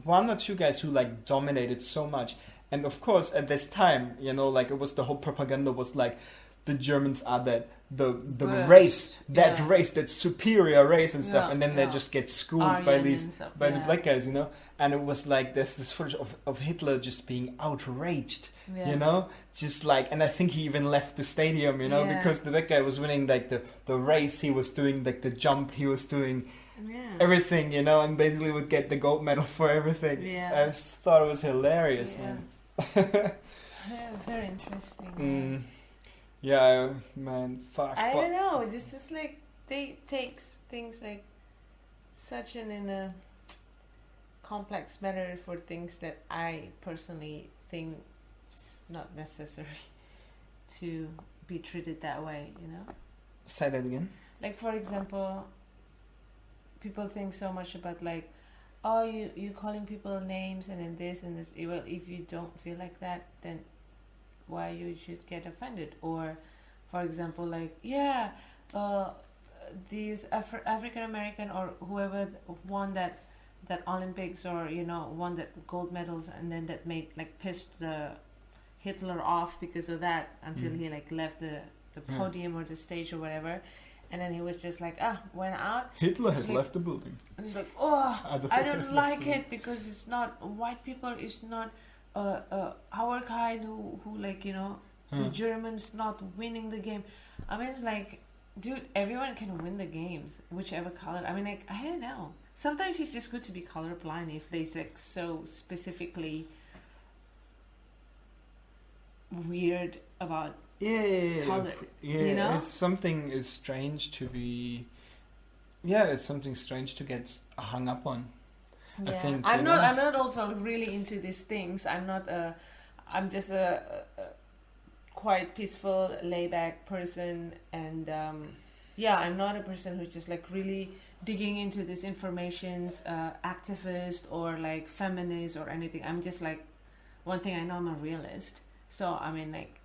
one or two guys who like dominated so much, and of course at this time, you know, like it was the whole propaganda was like the Germans are the race, that superior race and stuff, and then they just get schooled by the black guys, you know, and it was like there's this footage of Hitler just being outraged, you know, just like, and I think he even left the stadium, you know, because the black guy was winning like the race, he was doing like the jump, he was doing everything, you know, and basically would get the gold medal for everything. I just thought it was hilarious, man. Very interesting. Yeah, man, fuck. I don't know. This is like they takes things like such in a complex manner for things that I personally think is not necessary to be treated that way. You know. Say that again. Like for example, people think so much about like, oh, you calling people names and then this and this. Well, if you don't feel like that, then why you should get offended? Or for example, like these African American or whoever won that Olympics, or you know, won that gold medals, and then that made like pissed the Hitler off because of that until he like left the podium or the stage or whatever, and then he was just like went out. Hitler has left the building. And he's like, I don't like it because it's not white people. It's not our kind who like, you know, the Germans not winning the game. I mean, it's like, dude, everyone can win the games, whichever color. I mean, like, I don't know. Sometimes it's just good to be colorblind if they like so specifically weird about color. You know, it's something is strange to be. Yeah, it's something strange to get hung up on. Yeah. I think I'm not also really into these things. I'm just a quite peaceful, laid-back person, and I'm not a person who's just like really digging into this information's activist or like feminist or anything. I'm just like, one thing I know, I'm a realist. So I mean, like,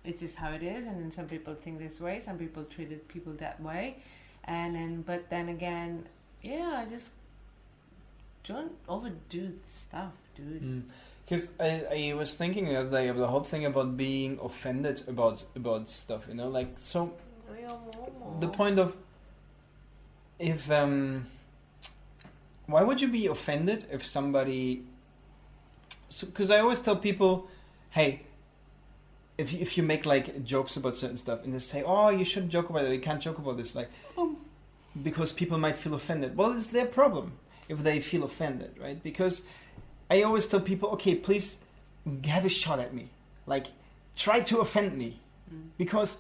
it's just how it is, and then some people think this way, some people treated people that way, but then again, I just don't overdo stuff, dude. Because I was thinking the other day of the whole thing about being offended about stuff, you know, like, so the point of if why would you be offended if somebody, because I always tell people, hey, if you make like jokes about certain stuff and they say, oh, you shouldn't joke about it, you can't joke about this, like, because people might feel offended. Well, it's their problem if they feel offended, right? Because I always tell people, okay, please have a shot at me. Like, try to offend me. Because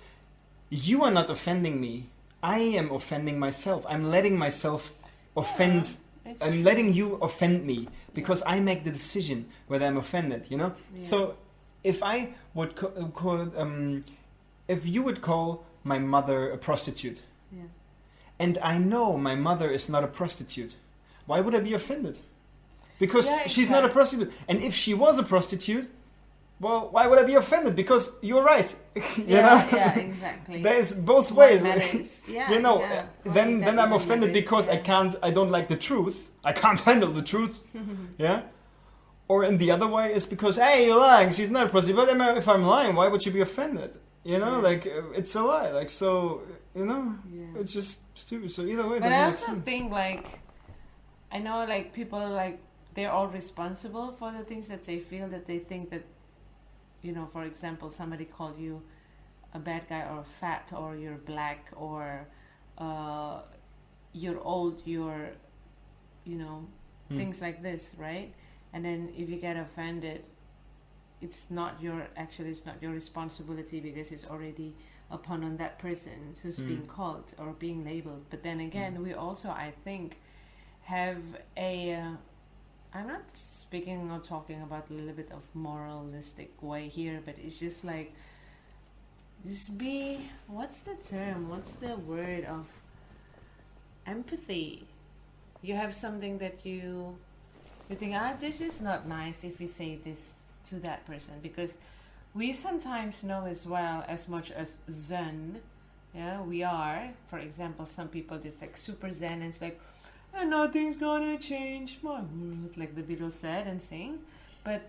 you are not offending me. I am offending myself. I'm letting myself offend. I'm letting you offend me because I make the decision whether I'm offended, you know? Yeah. So if I would if you would call my mother a prostitute, and I know my mother is not a prostitute, why would I be offended? Because she's not a prostitute. And if she was a prostitute, well, why would I be offended? Because you're right. you know? Yeah, exactly. There's both ways. Yeah, you know, yeah. then I'm offended because I don't like the truth. I can't handle the truth. Yeah? Or in the other way is because, hey, you're lying. She's not a prostitute. But if I'm lying, why would you be offended? You know, like, it's a lie. Like, so, you know, it's just stupid. So either way, it but doesn't I make also sense. think, like, I know, like, people, like, they're all responsible for the things that they feel, that they think that, you know, for example, somebody called you a bad guy or fat or you're black or you're old, you're, you know, things like this, right? And then if you get offended, it's not your responsibility because it's already upon that person who's being called or being labeled. But then again, we also, I think, have a I'm not speaking or talking about a little bit of moralistic way here, but it's just like, just be, what's the term, what's the word of empathy? You have something that you think, this is not nice if we say this to that person, because we sometimes know as well, as much as zen, we are, for example, some people just like super zen and it's like, and nothing's gonna change my world, like the Beatles said and sing. But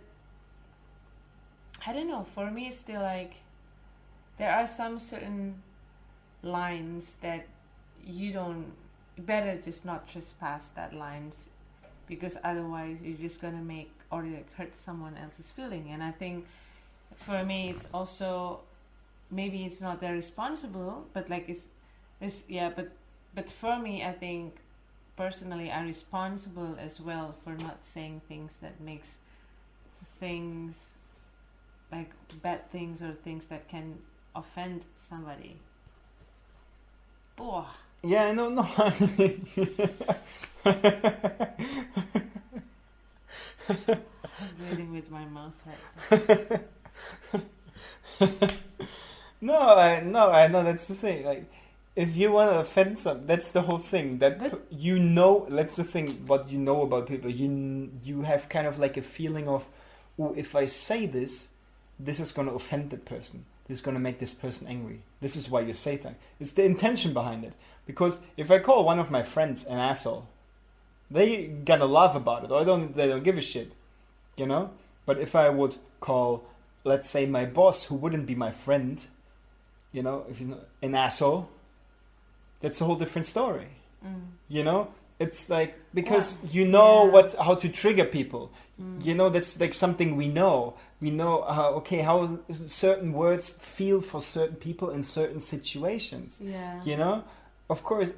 I don't know, for me it's still like there are some certain lines that you better just not trespass that lines, because otherwise you're just gonna make or like hurt someone else's feeling. And I think for me it's also, maybe it's not their responsible, but like but for me I think personally I'm responsible as well for not saying things that makes things like bad things or things that can offend somebody. Oh. Yeah, no. I'm breathing with my mouth right now. No, I know, that's the thing. Like, if you want to offend some, that's the whole thing. That's the thing. What you know about people, you have kind of like a feeling of, oh, if I say this is going to offend that person. This is going to make this person angry. This is why you say things. It's the intention behind it. Because if I call one of my friends an asshole, they gonna laugh about it, or they don't give a shit, you know. But if I would call, let's say, my boss, who wouldn't be my friend, you know, if he's not an asshole, that's a whole different story. You know, it's like, because you know how to trigger people. You know, that's like something we know. We know how certain words feel for certain people in certain situations. Yeah. You know, of course,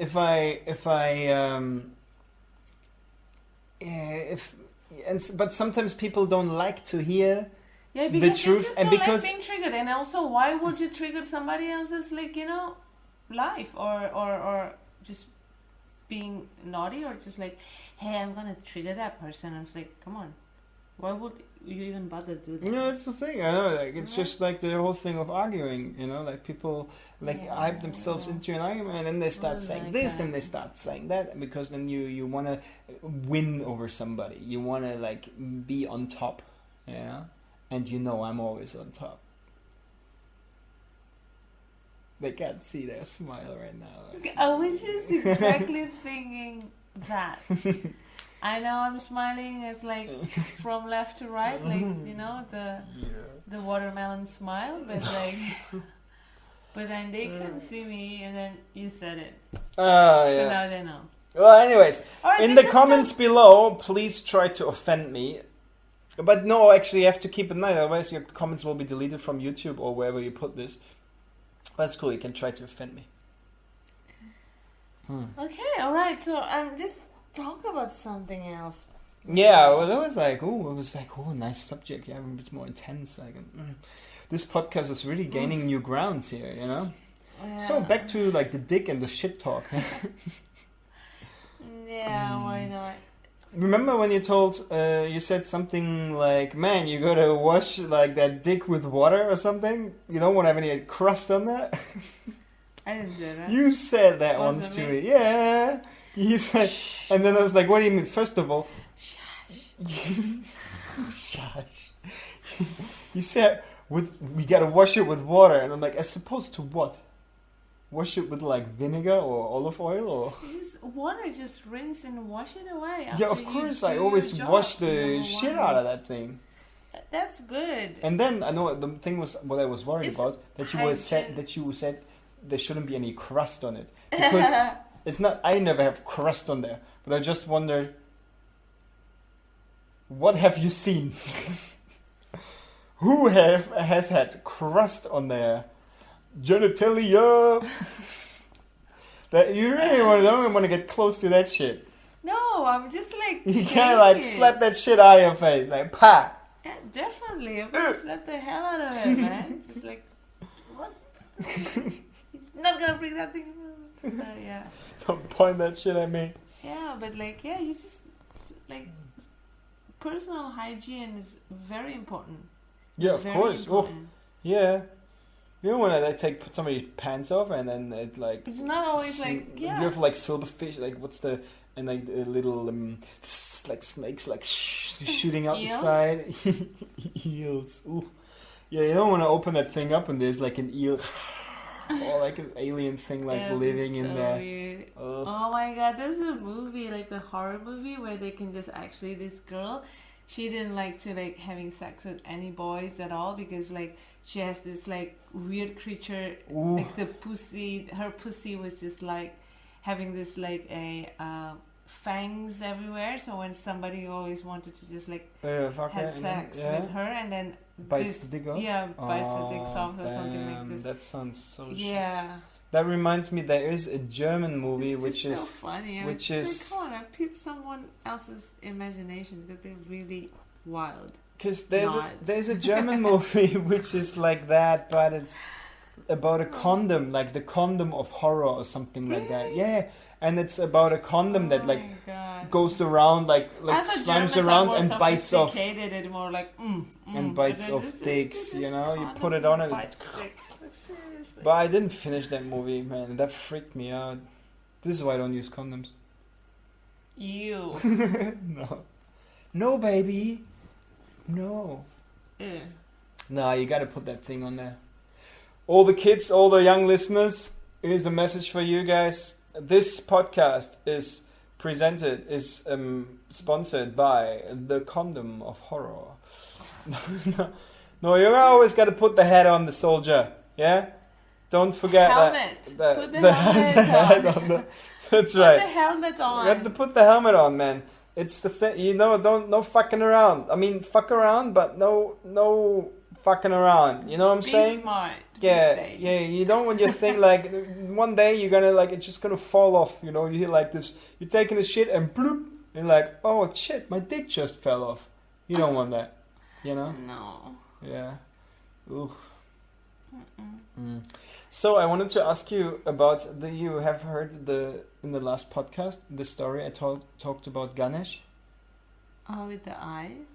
but sometimes people don't like to hear the truth, and because like being triggered, and also why would you trigger somebody else's, like, you know, life or just being naughty, or just like, hey, I'm gonna trigger that person. I'm just like, come on, why would you even bother do that? No, it's the thing. I know, like, it's just like the whole thing of arguing. You know, like people like hype themselves into an argument, and then they start saying this, then they start saying that, because then you want to win over somebody. You want to like be on top, and you know I'm always on top. They can't see their smile right now. I was just exactly thinking that. I know I'm smiling as like from left to right, like you know the watermelon smile, but like, but then they couldn't see me, and then you said it, so Yeah. now they know. Well, anyways, Alright, in this the is comments below, please try to offend me. But no, actually, you have to keep it nice, otherwise your comments will be deleted from YouTube or wherever you put this. That's cool. You can try to offend me. Okay, all right. So just talk about something else. Yeah, well, that was like, nice subject. Yeah, it's more intense. Like, this podcast is really gaining new grounds here, you know. So back to like the dick and the shit talk. Yeah, why not? Remember when you said something like, "Man, you gotta wash like that dick with water or something. You don't want to have any crust on that." I didn't do that. You said that Was once it to me? me. Yeah. You said, and then I was like, "What do you mean?" First of all, shush. You said we gotta wash it with water, and I'm like, as opposed to what? Wash it with like vinegar or olive oil or? Just water, just rinse and wash it away. Yeah, of after you course. do I your always job, wash the number shit one. out of that thing. That's good. And then I know the thing was what I was worried It's about that you hygiene. said there shouldn't be any crust on it because it's not. I never have crust on there, but I just wondered, what have you seen? Who has had crust on their genitalia? That you really don't want to get close to that shit. No, I'm just like. You saying can't like it. slap that shit out of your face, like pa. Yeah, definitely. I'm gonna slap the hell out of it, man. Just like, what? Not gonna bring that thing. Yeah. Don't point that shit at me. Yeah, but like, yeah, you just like personal hygiene is very important. Yeah, of Very course. Oh, important. yeah. You know when I put somebody's pants off and then it like It's not always like, yeah. you have like silverfish, like what's the and like the little like snakes like shooting out the Eels? side. Eels. Ooh. Yeah, you don't want to open that thing up and there's like an eel or like an alien thing like That'd be living in so there. weird. Ugh. Oh my god, there's a movie, like the horror movie where they can just actually, this girl, she didn't like to like having sex with any boys at all because like she has this like weird creature, Ooh. like her pussy was just like having this like a fangs everywhere, so when somebody always wanted to just like Fuck have it, and then- sex yeah. with her and then Bites the dick off? yeah, bites the dicks off or something like Damn, this. That sounds so shit. Yeah. That reminds me, there is a German movie It's which just is so funny. which It's is- like, come on, I peep someone else's imagination because they're really wild. because Not. there's a German movie which is like that, but it's about a condom, like the condom of horror or something like that. Really? Yeah, and it's about a condom that Oh like my God. goes around like I thought slimes Germans are around more and bites off sophisticated and more like and but bites then off this- dicks. this You know, you condom put it on and. bites dicks. Like, seriously. But I didn't finish that movie, man. That freaked me out. This is why I don't use condoms. You. No, baby. No. Ew. Nah, you gotta put that thing on there. All the kids, all the young listeners, here's a message for you guys. This podcast is sponsored by the condom of horror. No, you always gotta put the head on the soldier, yeah? Don't forget Helmet. that. Put the helmet on. That's Put right. the helmet on. You got to put the helmet on, man. It's the thing, you know. No fucking around. I mean, fuck around, but no fucking around. You know what I'm Be saying? smart. Yeah, Be safe. yeah. You don't want your thing like one day you're gonna like it's just gonna fall off. You know, you hear like this. You're taking a shit and bloop. And you're like, oh shit, my dick just fell off. You don't want that. You know? No. Yeah. Ooh. So I wanted to ask you about you have heard in the last podcast the story I talked about Ganesh? Oh, with the eyes?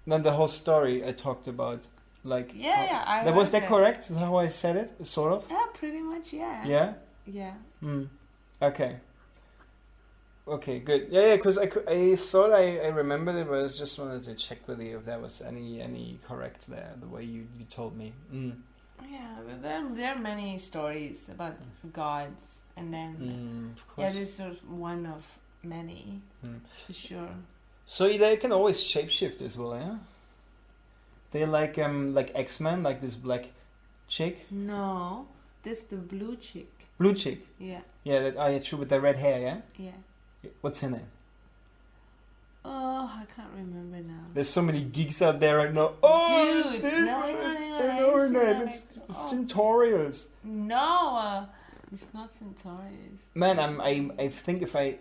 No, the whole story I talked about like Yeah, I that was heard that correct? Is that how I said it? Sort of? Yeah, pretty much, yeah. Yeah? Yeah. Okay. Okay, good. Yeah, because I thought I remembered it, but I just wanted to check with you if there was any correct there, the way you told me. Yeah, but there are many stories about gods, and then Of yeah, course. this is sort of one of many, for sure. So they can always shapeshift as well, yeah? They're like X-Men, like this black chick. No, this the blue chick. Blue chick. Yeah. Yeah, yeah, true, with the red hair, yeah? Yeah. What's her name? Oh, I can't remember now. There's so many geeks out there right now. Oh, Dude, it's this. no, I know her name. It's Centaurius. No, it's not Centaurus. Man, I think if I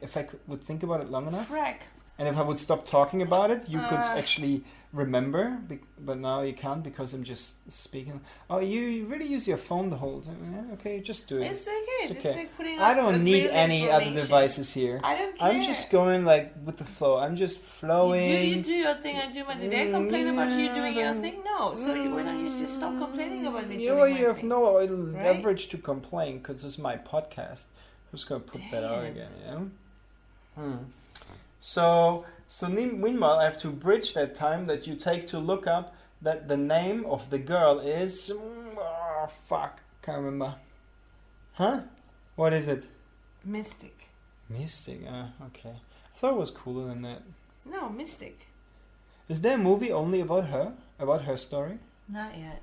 would think about it long enough, Frack. and if I would stop talking about it, you could actually remember. But now you can't because I'm just speaking. Oh, you really use your phone the whole time? Yeah, okay, just do it. It's okay. It's It's okay. like putting I up don't the need real any other information. devices here. I don't care. I'm just going like with the flow. I'm just flowing. You do your thing, I do mine. Did I complain about you doing your thing? No. So why don't you just stop complaining about me doing my You have thing? no Right? leverage to complain because this is my podcast. Who's gonna put that out Damn. again? Yeah. So meanwhile, I have to bridge that time that you take to look up that the name of the girl is. Oh, fuck, can't remember. Huh? What is it? Mystic. Mystic. Okay. I thought it was cooler than that. No, Mystic. Is there a movie only about her? About her story? Not yet.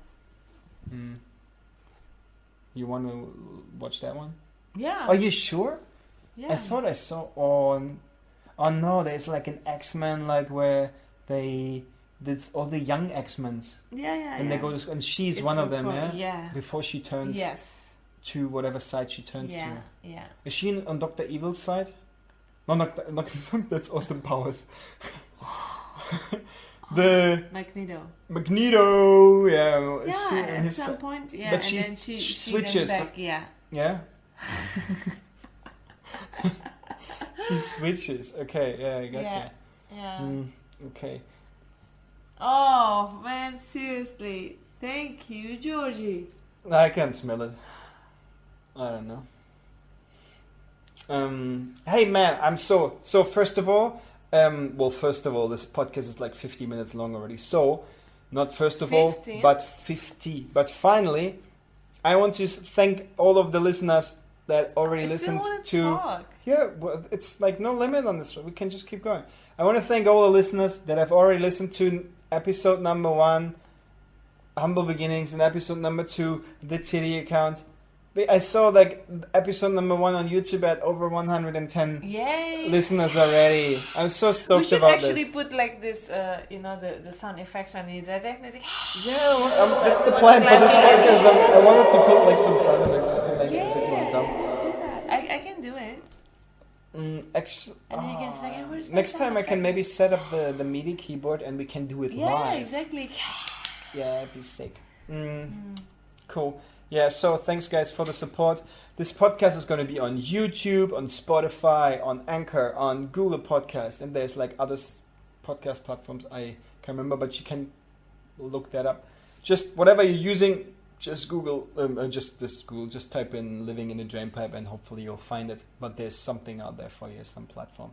You want to watch that one? Yeah. Are you sure? Yeah. I thought I saw on. Oh no, there's like an X-Men like where they did all the young X-Men's Yeah. and they go to school and she's It's one of so them, funny, yeah. Yeah. Before she turns Yes. to whatever side she turns Yeah. to. Yeah. Is she on Dr. Evil's side? No, not that's Austin Powers. The Magneto. yeah. Is Yeah. she on At his some side? point. Yeah. But and then she switches. Then back, yeah. Yeah. She switches. Okay, yeah, I gotcha. Yeah. Okay. Oh man, seriously. Thank you, Georgie. I can smell it. I don't know. Hey man, I'm so first of all, this podcast is like 50 minutes long already. So, not first of 15? all, but 50. But finally, I want to thank all of the listeners that already listened to. Talk. Yeah, well, it's like no limit on this. We can just keep going. I want to thank all the listeners that have already listened to episode number 1, Humble Beginnings, and episode number 2, the Titty Account. I saw like episode number 1 on YouTube at over 110 Yay! listeners already. I'm so We stoked should about actually this. put like this, the sound effects on it. Yeah, that's the plan for this podcast. I wanted to put like some sound effects just to make it a bit more dumb. Just do that. I can do it. Actually, And then you can say, where's my next sound time I can effect? maybe set up the MIDI keyboard and we can do it Yeah, live. exactly. Yeah, that'd be sick. Cool. Yeah, so thanks guys for the support. This podcast is going to be on YouTube, on Spotify, on Anchor, on Google Podcast, and there's like other podcast platforms I can't remember, but you can look that up. Just whatever you're using, just Google, just type in "living in a drainpipe" and hopefully you'll find it. But there's something out there for you, some platform.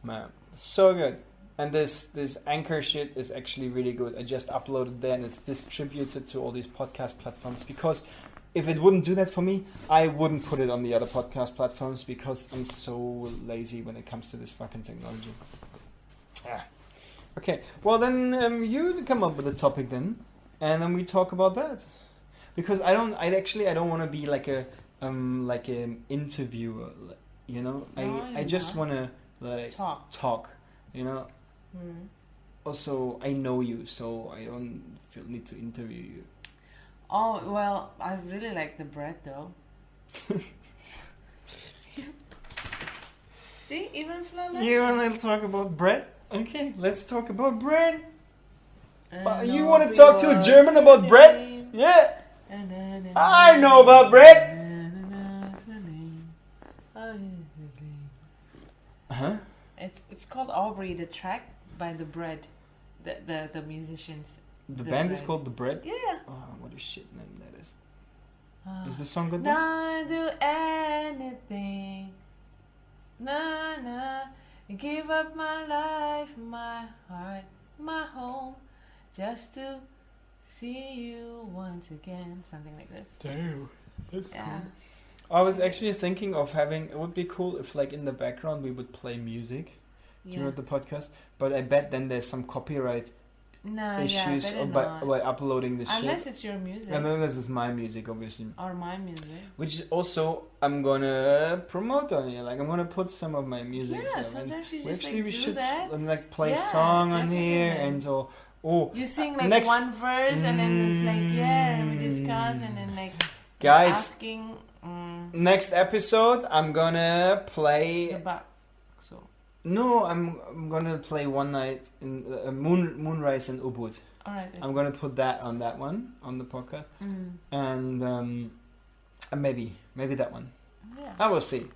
Man, so good. And this Anchor shit is actually really good. I just uploaded there and it's distributed to all these podcast platforms because if it wouldn't do that for me, I wouldn't put it on the other podcast platforms because I'm so lazy when it comes to this fucking technology. Ah. Okay, well then you come up with a topic then, and then we talk about that. Because I don't want to be like an interviewer, you know. I just want to like talk, you know. Also, I know you, so I don't need to interview you. Oh, well, I really like the bread though. See, even Flo likes You it. want to talk about bread? Okay, let's talk about bread. And You want to talk to a German about bread? Yeah. I I know about bread. Huh? It's called Aubrey, the track by the Bread, the musicians. The The band is Bread. called The Bread? Yeah. Oh, what a shit name that is. Is the song good? Not do anything. Nah. Give up my life, my heart, my home, just to see you once again. Something like this. Damn, that's Yeah. cool. I was actually thinking of having. It would be cool if, like, in the background we would play music, Do you know the podcast? But I bet then there's some copyright issues by uploading this unless shit. It's your music. And unless it's my music, obviously. Or my music. Which also I'm gonna promote on here. Like I'm gonna put some of my music. Yeah, so, sometimes you just like we do should that. Like play song on here and so. Oh, you sing like next, one verse and then it's like and we discuss and then like guys asking. Next episode I'm gonna play. The back. So. No, I'm gonna play One Night in Moonrise in Ubud. Alright. I'm gonna put that on the podcast, and maybe that one. Yeah. I will see.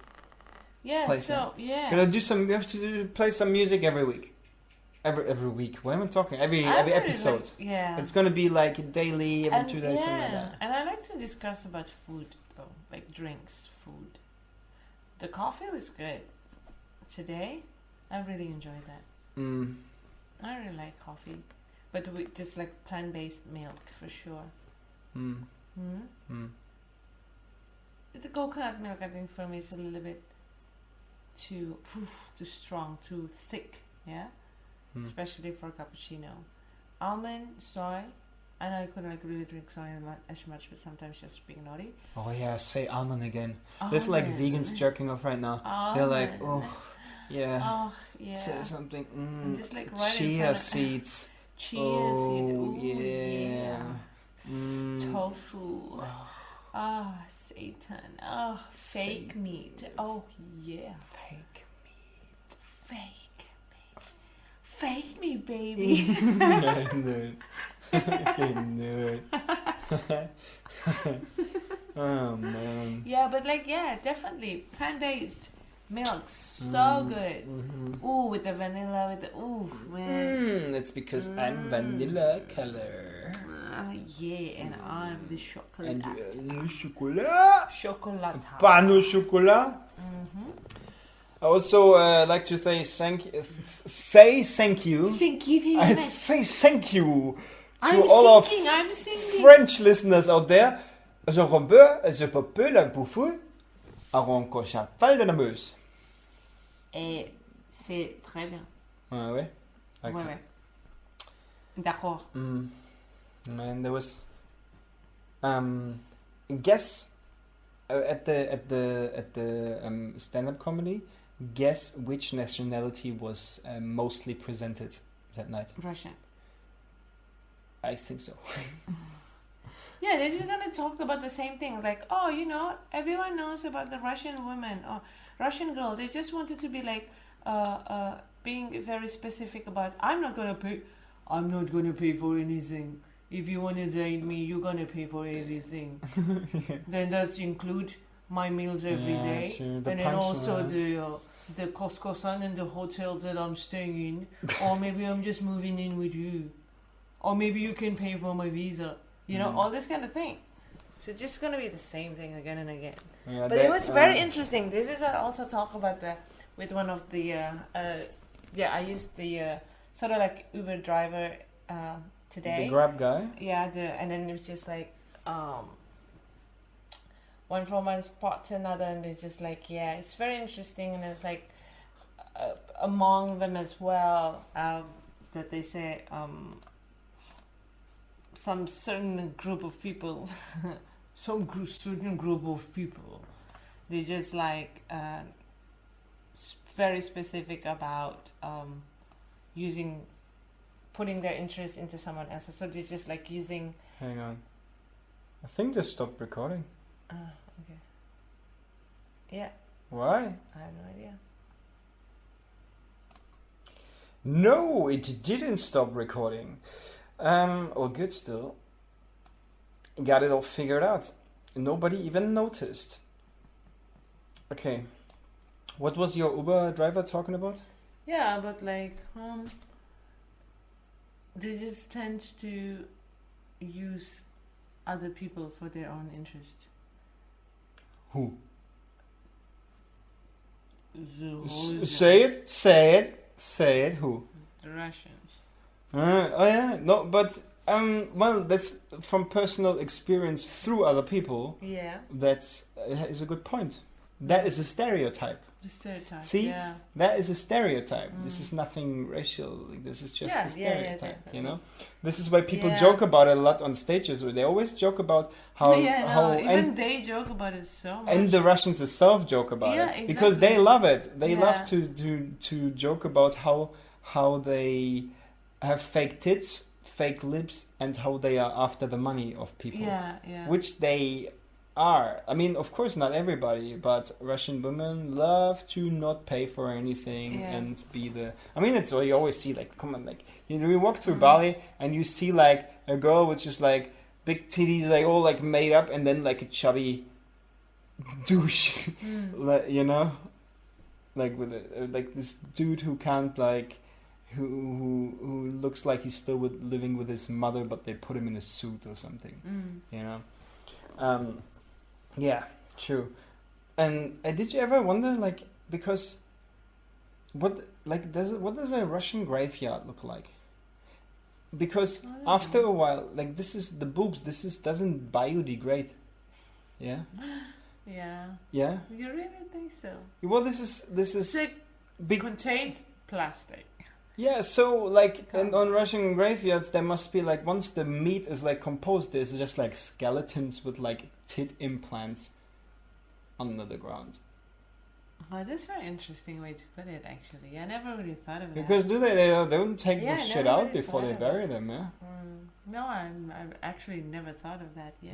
Yeah. Play so some. yeah. Gonna do some. We have to play some music every week. Every week. What am I talking? Every episode. Like, yeah. It's gonna be like daily, every 2 days, something like that. And I like to discuss about food, like drinks, food. The coffee was good today. I really enjoyed that. I really like coffee, but with just like plant-based milk for sure. The coconut milk, I think, for me is a little bit too strong, too thick. Yeah. Especially for cappuccino. Almond, soy. I know I couldn't like really drink soy as much, but sometimes just being naughty. Oh yeah, say almond again. There's like vegans jerking off right now. Almond. They're like, oh yeah. Oh yeah. Say something. I'm just like right chia seeds. Chia oh, seed. Ooh, yeah. Tofu. Ah, Satan. Oh, fake meat. Oh yeah. Fake meat. Fake me, baby. I knew it. I knew it. Oh man. Yeah, but like definitely plant-based milk, so good. Ooh, with the vanilla, man. That's because I'm vanilla color. Yeah, and I'm the chocolate. And le chocolat. Chocolat. Pain au chocolat. I also like to say thank you. Thank you very I much. say thank you to I'm all singing, of I'm singing. French listeners out there. Je peux la bouffer avant que je fasse de la meuse. Et c'est très bien. Ah ouais? Okay. Ouais. D'accord. Man, there was guess at the stand-up comedy. Guess which nationality was mostly presented that night? Russian. I think so. Yeah, they're just gonna talk about the same thing. Like, oh, everyone knows about the Russian woman or Russian girl. They just wanted to be like, being very specific about. I'm not gonna pay for anything. If you wanna date me, you're gonna pay for everything. Yeah. Then that's include my meals every day, true. and then also the Costco and the hotel that I'm staying in, or maybe I'm just moving in with you, or maybe you can pay for my visa. All this kind of thing. So it's just gonna be the same thing again and again. Yeah, But it was very interesting. This is I also talk about with one of the I used the sort of like Uber driver today. The Grab guy. Yeah, and then it was just like one from one spot to another, and it's just like it's very interesting, and it's like among them as well that they say some certain group of people, certain group of people, they just like very specific about putting their interest into someone else. So they're just like using. Hang on. I think they stopped recording. Okay. Yeah. Why? I have no idea. No, it didn't stop recording. All good still. Got it all figured out. Nobody even noticed. Okay. What was your Uber driver talking about? Yeah, but like, they just tend to use other people for their own interest. Who? The Say it. Who? The Russians. Oh yeah. No, but well, that's from personal experience through other people. Yeah. That's is a good point. That is a stereotype. The stereotype. See? Yeah. That is a stereotype. This is nothing racial. This is just a stereotype, definitely. you know? This is why people Yeah. joke about it a lot on stages. They always joke about how... Even and, they joke about it so much. and the Russians themselves joke about Yeah, it. Because they exactly. love it. They Yeah. love to joke about how they have fake tits, fake lips, and how they are after the money of people. Yeah, yeah. Which they are. I mean, of course, not everybody, but Russian women love to not pay for anything Yeah. and be the. I mean, it's what you always see. Like, come on, like you walk through Bali and you see like a girl with just like big titties, like all like made up, and then like a chubby douche, you know, like with like this dude who can't like. Who looks like he's still living with his mother, but they put him in a suit or something, you know. Yeah, true. And did you ever wonder, like, because what does a Russian graveyard look like? Because after a while, like this is the boobs. Doesn't biodegrade. Yeah. Yeah. Yeah. You really think so? Well, this is It big. contains plastic. Yeah, so like on Russian graveyards there must be like once the meat is like composed, there's just like skeletons with like tit implants under the ground. Oh, that's a very interesting way to put it. Actually, I never really thought of that. Because they don't take Yeah, this I shit never out really before they thought of bury it. them, yeah. No, I've actually never thought of that. Yeah.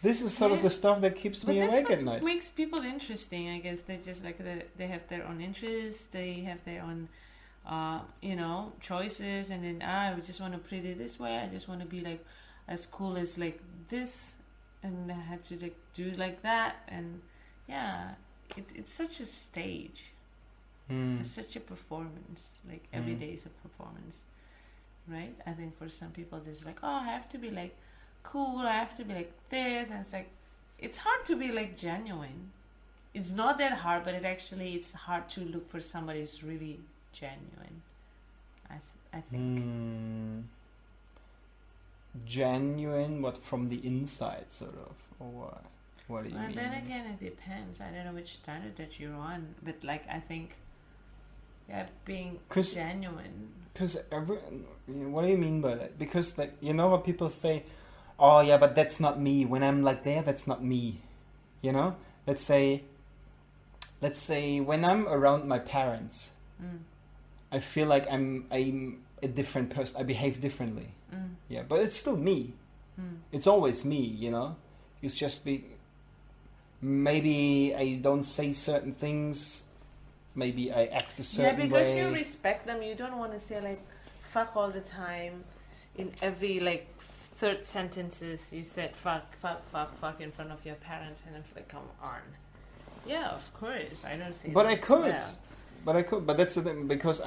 This is sort of the stuff that keeps But me that's awake what at night. makes people interesting, I guess. They just like they have their own interests. They have their own, choices. And then I just want to put it this way. I just want to be like as cool as like this, and I had to like do like that. And yeah, it's such a stage. It's such a performance. Like every day is a performance, right? I think for some people, there's like, oh, I have to be like cool. I have to be like this, and it's like, it's hard to be like genuine. It's not that hard, but it's hard to look for somebody who's really genuine. I think. Genuine, what, from the inside, sort of, or what? What do you Well, mean? then again, it depends. I don't know which standard that you're on, but like I think, yeah, being genuine. Because what do you mean by that? Because like you know how people say, oh yeah, but that's not me. When I'm like there, that's not me. You know, let's say when I'm around my parents, I feel like I'm a different person. I behave differently. Yeah, but it's still me. It's always me. You know, it's just maybe I don't say certain things. Maybe I act a certain way. Yeah, because you respect them. You don't want to say like fuck all the time. In every like third sentences you said fuck in front of your parents, and it's like, come on. Yeah, of course. I don't see. But that. I could. Yeah. But that's the thing, because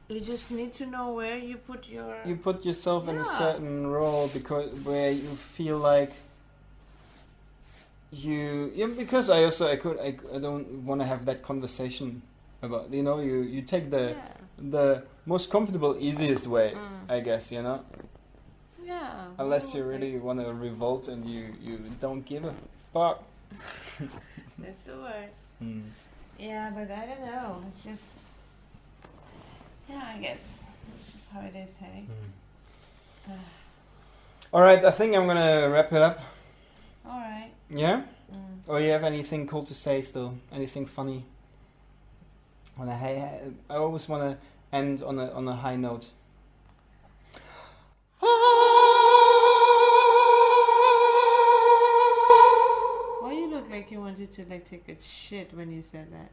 You just need to know where you put your. you put yourself in a certain role where you feel like because I don't want to have that conversation about, you take the most comfortable, easiest way, I guess, Yeah. Unless you really want to revolt and you don't give a fuck. That's the word. Yeah, but I don't know. It's just. Yeah, I guess it's just how it is, hey. All right, I think I'm gonna wrap it up. All right. Yeah? Or you have anything cool to say still? Anything funny? I always want to end on a high note. Why you look like you wanted to like take a shit when you said that?